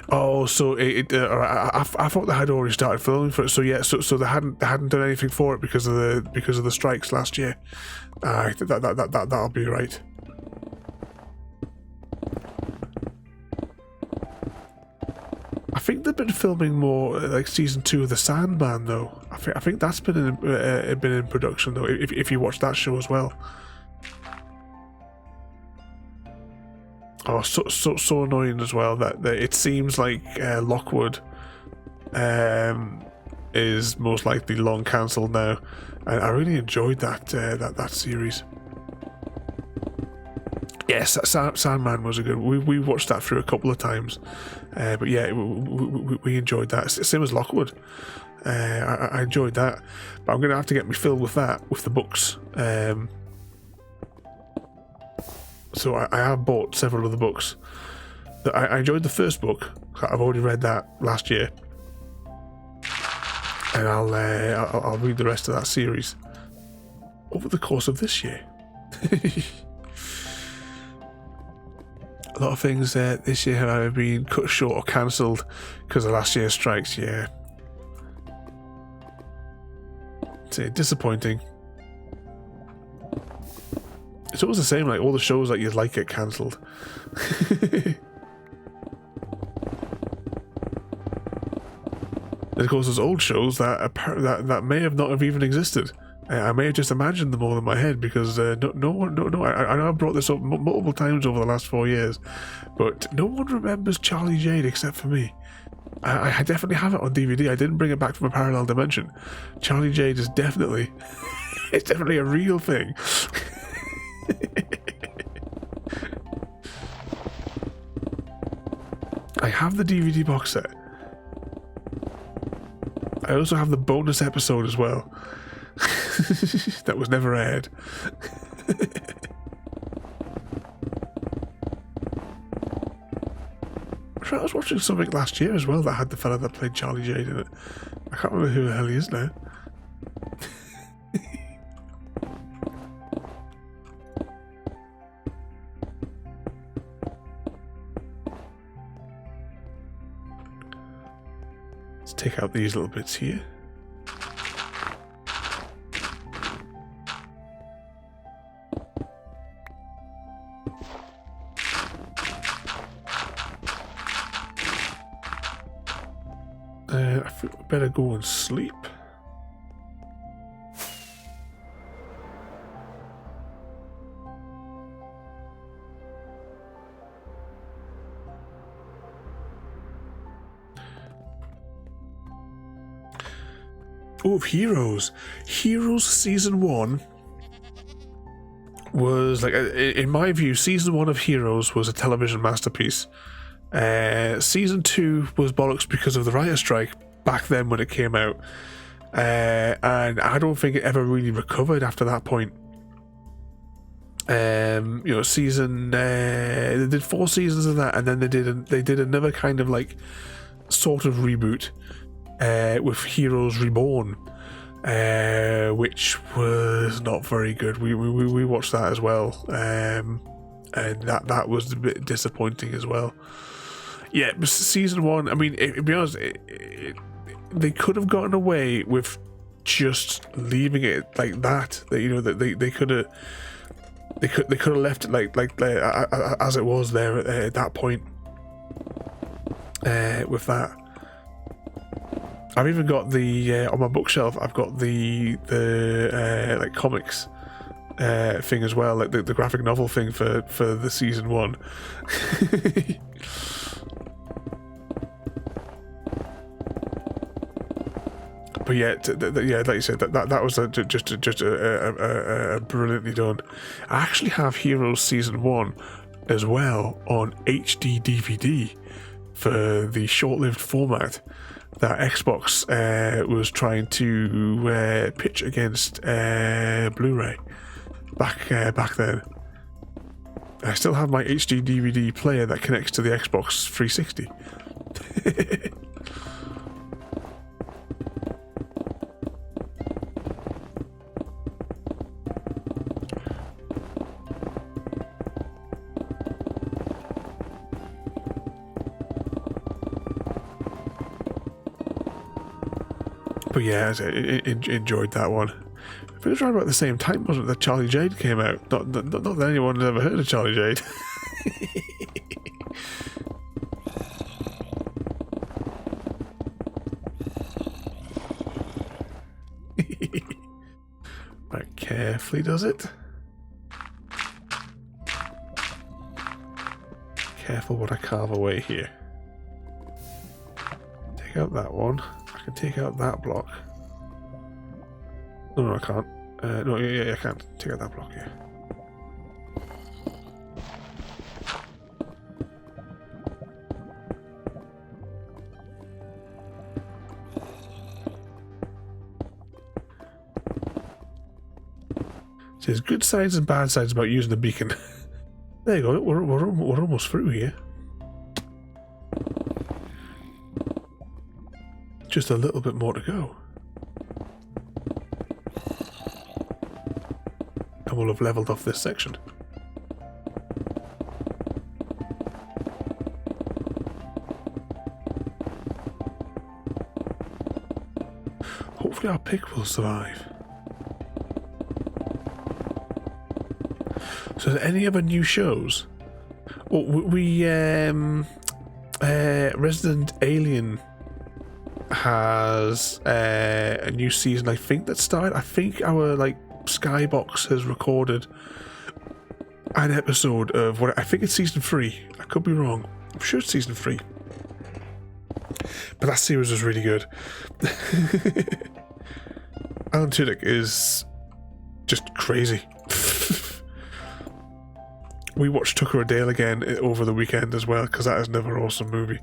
Oh, so I thought they had already started filming for it. So yeah, so they hadn't done anything for it because of the strikes last year. That'll be right. I think they've been filming more like season 2 of The Sandman though. I think that's been in production though. If you watch that show as well. Oh, so annoying as well that it seems like Lockwood is most likely long cancelled now. I really enjoyed that series. Yes, Sandman was a good. We watched that through a couple of times, but yeah, we enjoyed that. Same as Lockwood. I enjoyed that, but I'm gonna have to get me filled with that with the books. So I have bought several of the books. I enjoyed the first book. I've already read that last year, and I'll read the rest of that series over the course of this year. A lot of things this year have either been cut short or cancelled because of last year's strikes. Yeah, it's disappointing. It's always the same, like all the shows that you'd like get cancelled. And of course, there's old shows that may have not have even existed. I may have just imagined them all in my head because no one. I know I've brought this up multiple times over the last 4 years, but no one remembers Charlie Jade except for me. I definitely have it on DVD. I didn't bring it back from a parallel dimension. Charlie Jade is definitely, it's definitely a real thing. I have the DVD box set. I also have the bonus episode as well. That was never aired. I was watching something last year as well that had the fella that played Charlie Jade in it. I can't remember who the hell he is now. Let's take out these little bits here. I think we better go and sleep. Oh, Heroes. Heroes Season 1 was, like, in my view, Season 1 of Heroes was a television masterpiece. Season 2 was bollocks because of the writer strike back then when it came out. And I don't think it ever really recovered after that point. You know, they did 4 seasons of that, and then they did another kind of like sort of reboot with Heroes Reborn, which was not very good. We watched that as well, and that was a bit disappointing as well. Yeah, but season 1, I mean, to be honest, they could have gotten away with just leaving it like that. You know, that they could have left it like as it was there at that point. With that, I've even got the on my bookshelf. I've got the like comics thing as well, like the graphic novel thing for the season 1. But yeah, yeah, like you said, that was just a brilliantly done. I actually have Heroes Season 1 as well on HD DVD for the short-lived format that Xbox was trying to pitch against Blu-ray back then. I still have my HD DVD player that connects to the Xbox 360. But yeah, I enjoyed that one. I think it was around about the same time, wasn't it, that Charlie Jade came out? Not that anyone has ever heard of Charlie Jade. Right, carefully does it. Careful what I carve away here. Take out that one. I can take out that block. No, I can't. No, yeah, I can't take out that block here. So there's good sides and bad sides about using the beacon. There you go. We're almost through here. Just a little bit more to go. And we'll have leveled off this section. Hopefully our pick will survive. So, are there any other new shows? Well, Resident Alien has a new season, I think, that started. I think our Skybox has recorded an episode of what I think it's season 3. I could be wrong. I'm sure it's season 3. But that series was really good. Alan Tudyk is just crazy. We watched Tucker and Dale again over the weekend as well, because that is another awesome movie.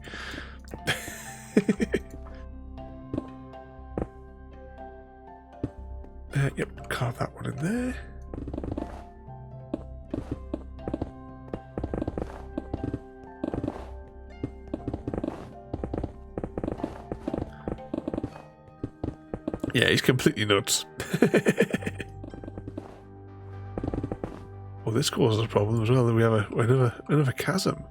Yep, carve that one in there. Yeah, he's completely nuts. Well, this causes a problem as well, that we have another chasm.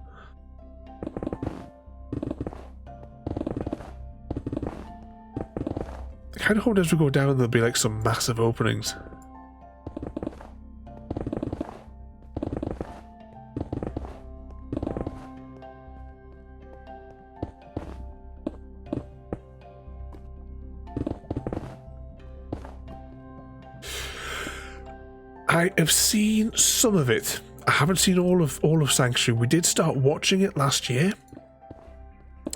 I kind of hope as we go down there'll be some massive openings. I have seen some of it. I haven't seen all of Sanctuary. We did start watching it last year,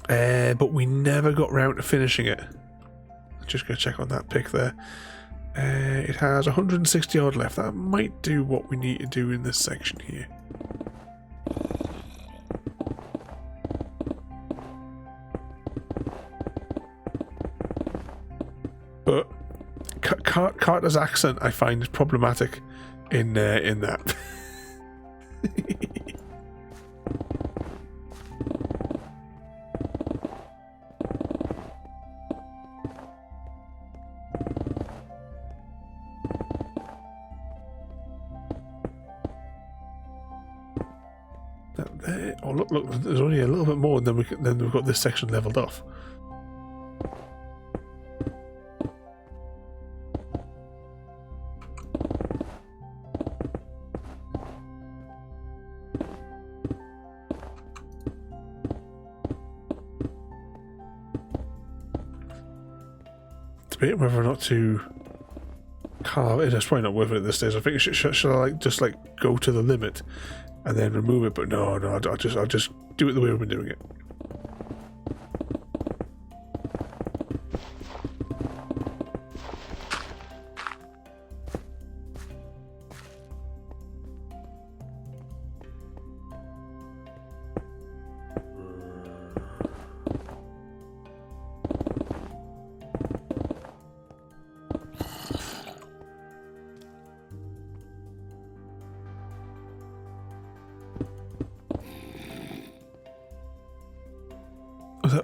but we never got round to finishing it. Just going to check on that pick there. It has 160 odd left. That might do what we need to do in this section here. But Carter's accent I find is problematic in that. Oh look! There's only a little bit more, and then we've got this section leveled off. Debate whether or not to carve it. It's probably not worth it at this stage. I think should I just go to the limit and then remove it? But no, I'll just do it the way we've been doing it.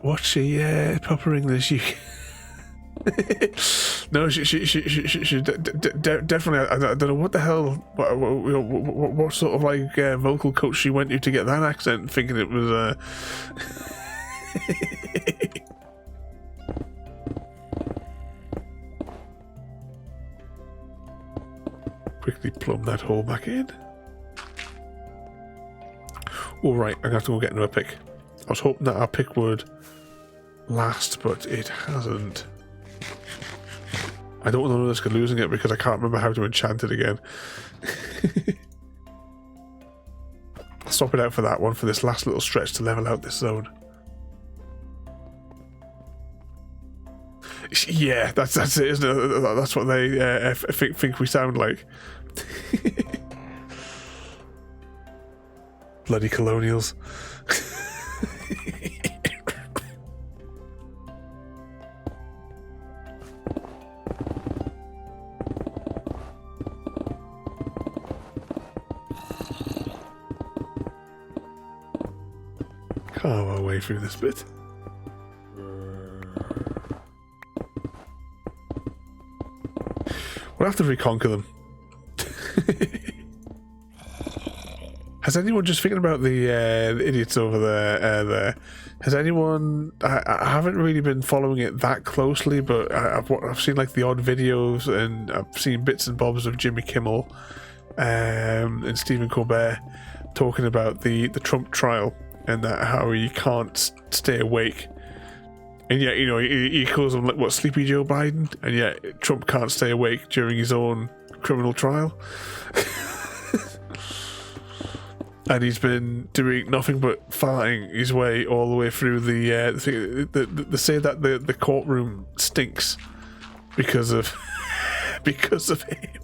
what's she? Proper English. You. No, she definitely. I don't know what the hell. What sort of like vocal coach she went to get that accent, thinking it was. Quickly plumb that hole back in. All right, I'm gonna have to go get another pick. I was hoping that our pick would last, but it hasn't. I don't want to risk losing it because I can't remember how to enchant it again. I'll swap it out for that one for this last little stretch to level out this zone. Yeah, that's it, isn't it? That's what they think we sound like. Bloody colonials. Carve our way through this bit. We'll have to reconquer them. Has anyone, just thinking about the idiots over there, has anyone, I haven't really been following it that closely, but I've seen like the odd videos, and I've seen bits and bobs of Jimmy Kimmel and Stephen Colbert talking about the Trump trial, and that how he can't stay awake. And yet, you know, he calls him, like, what, Sleepy Joe Biden? And yet Trump can't stay awake during his own criminal trial. And he's been doing nothing but farting his way all the way through they say that the courtroom stinks because of because of him.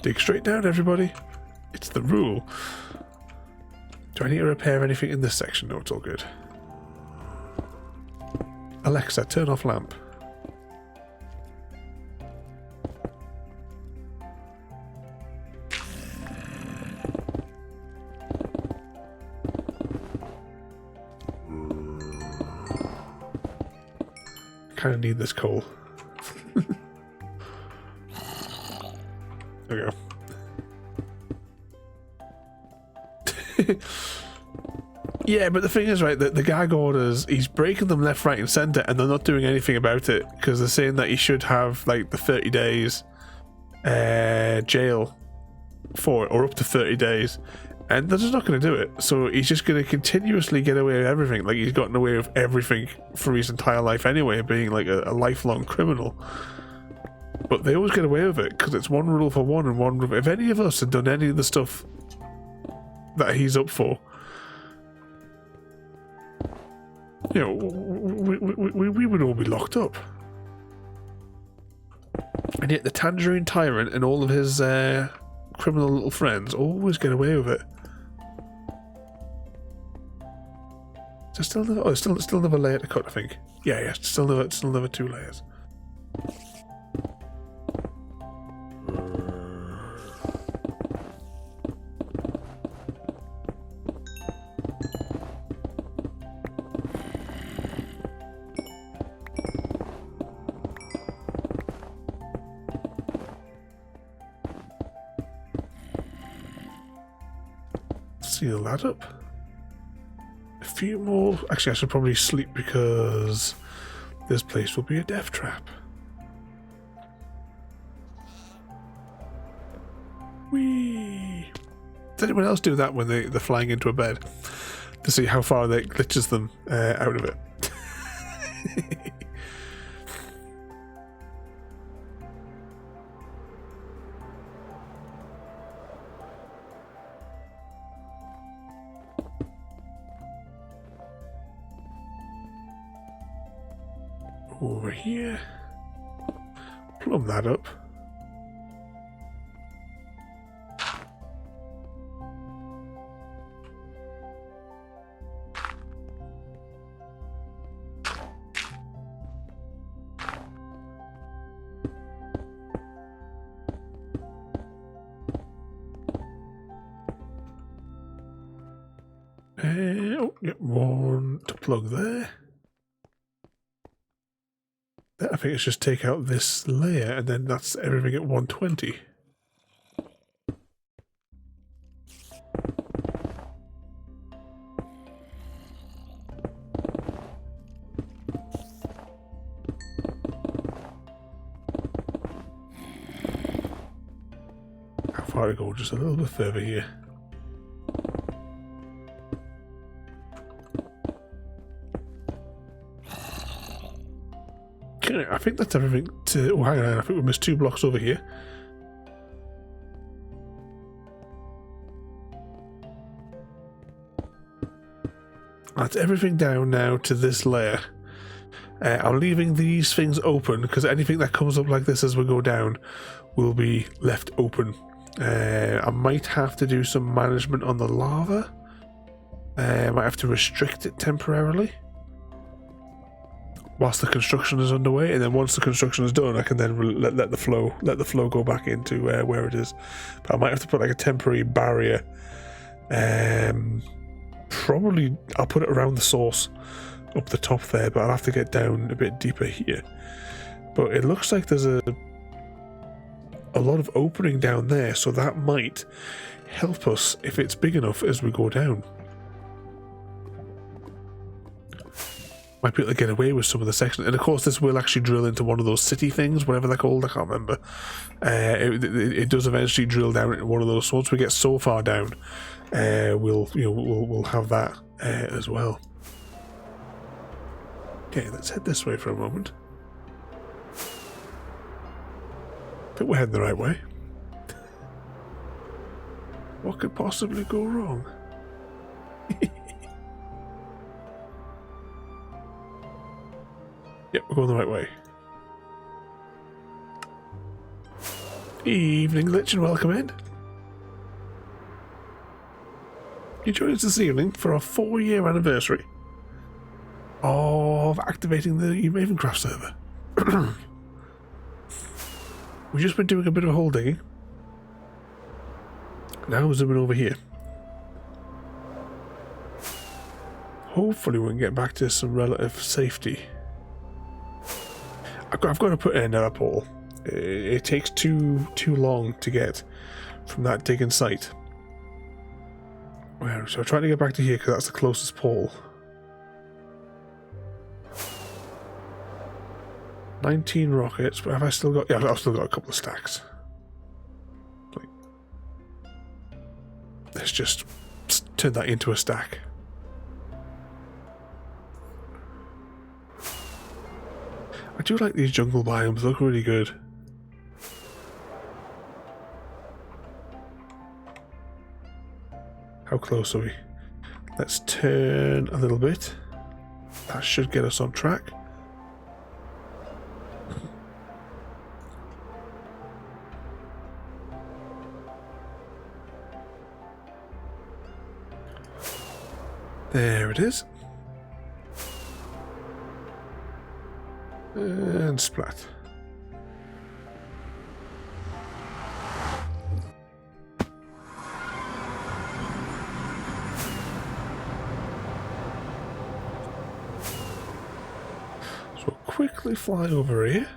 Dig straight down, everybody. It's the rule. Do I need to repair anything in this section? No, it's all good. Alexa, turn off lamp. Kind of need this coal. There we go. Yeah, but the thing is, right, the gag orders, he's breaking them left, right and centre, and they're not doing anything about it, because they're saying that he should have like the 30 days jail for it, or up to 30 days, and they're just not going to do it. So he's just going to continuously get away with everything, like he's gotten away with everything for his entire life anyway, being like a lifelong criminal. But they always get away with it, because it's one rule for one and one rule. If any of us had done any of the stuff that he's up for, you know, we would all be locked up. And yet the Tangerine Tyrant and all of his criminal little friends always get away with it. So still another, still another layer to cut, I think. Yeah, still another 2 layers. Seal that up. A few more. Actually, I should probably sleep because this place will be a death trap. Whee! Does anyone else do that when they're flying into a bed to see how far that glitches them out of it? Over here, plumb that up. Oh, yep, one to plug there. I think it's just take out this layer, and then that's everything at 120. How far to go? Just a little bit further here. Okay, I think that's everything to... Oh, hang on, I think we missed 2 blocks over here. That's everything down now to this layer. I'm leaving these things open because anything that comes up like this as we go down will be left open. I might have to do some management on the lava. I might have to restrict it temporarily whilst the construction is underway, and then once the construction is done, I can then let the flow go back into where it is. But I might have to put like a temporary barrier. Probably I'll put it around the source up the top there, but I'll have to get down a bit deeper here. But it looks like there's a lot of opening down there, so that might help us if it's big enough as we go down. Might be able to get away with some of the sections, and of course this will actually drill into one of those city things, whatever they're called, I can't remember. It does eventually drill down into one of those, so once we get so far down, we'll have that as well. Okay, let's head this way for a moment. I think we're heading the right way. What could possibly go wrong? Yep, we're going the right way. Evening, Glitch, and welcome in. You joined us this evening for our 4-year anniversary of activating the RavenCraft server. We've just been doing a bit of hole digging. Now we're zooming over here. Hopefully we can get back to some relative safety. I've got to put in another portal. It takes too long to get from that digging site. Well, so I'm trying to get back to here because that's the closest portal. 19 rockets, but have I still got... Yeah, I've still got a couple of stacks. Let's just turn that into a stack. I do like these jungle biomes, they look really good. How close are we? Let's turn a little bit. That should get us on track. There it is. And splat. So quickly fly over here.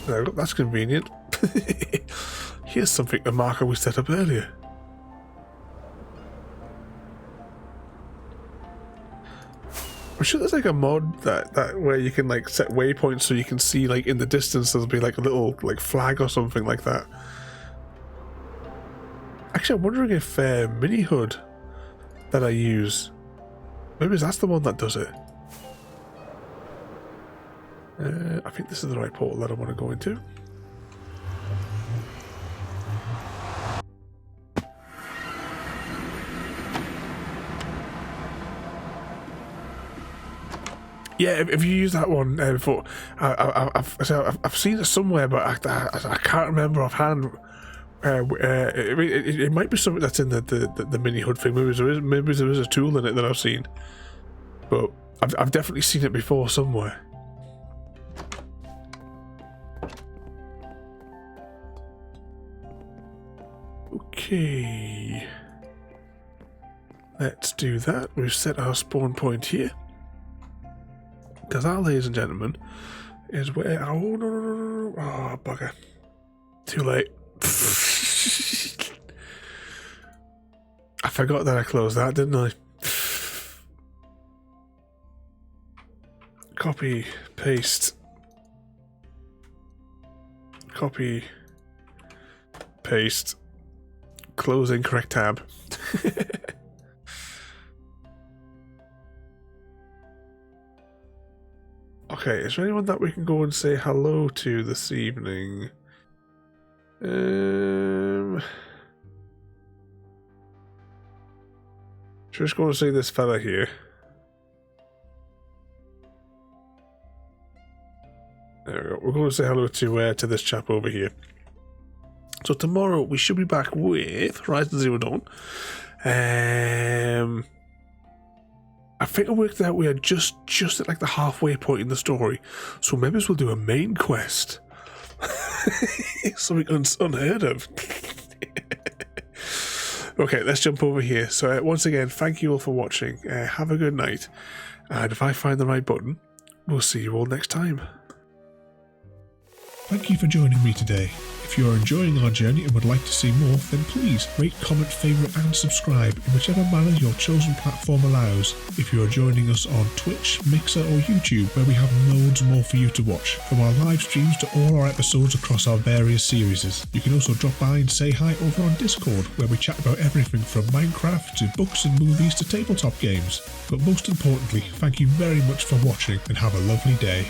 There, look, that's convenient. Here's something, a marker we set up earlier. I'm sure there's like a mod that where you can like set waypoints so you can see like in the distance there'll be like a little like flag or something like that. Actually, I'm wondering if Mini Hood that I use, maybe that's the one that does it. I think this is the right portal that I want to go into. Yeah, if you use that one before, I've seen it somewhere, but I can't remember offhand. It might be something that's in the mini hood thing. Maybe there is a tool in it that I've seen, but I've definitely seen it before somewhere. Okay. Let's do that. We've set our spawn point here. Because that, ladies and gentlemen, is where... Oh, no. Oh, bugger. Too late. I forgot that I closed that, didn't I? Copy, paste. Copy, paste. Close incorrect tab. Okay, is there anyone that we can go and say hello to this evening? Just go and see this fella here. There we go. We're going to say hello to this chap over here. So tomorrow we should be back with Horizon Zero Dawn. I think I worked out we are just at like the halfway point in the story. So maybe we'll do a main quest. Something unheard of. Okay, let's jump over here. So once again, thank you all for watching. Have a good night. And if I find the right button, we'll see you all next time. Thank you for joining me today. If you are enjoying our journey and would like to see more, then please rate, comment, favourite and subscribe in whichever manner your chosen platform allows. If you are joining us on Twitch, Mixer or YouTube, where we have loads more for you to watch, from our live streams to all our episodes across our various series. You can also drop by and say hi over on Discord, where we chat about everything from Minecraft to books and movies to tabletop games. But most importantly, thank you very much for watching and have a lovely day.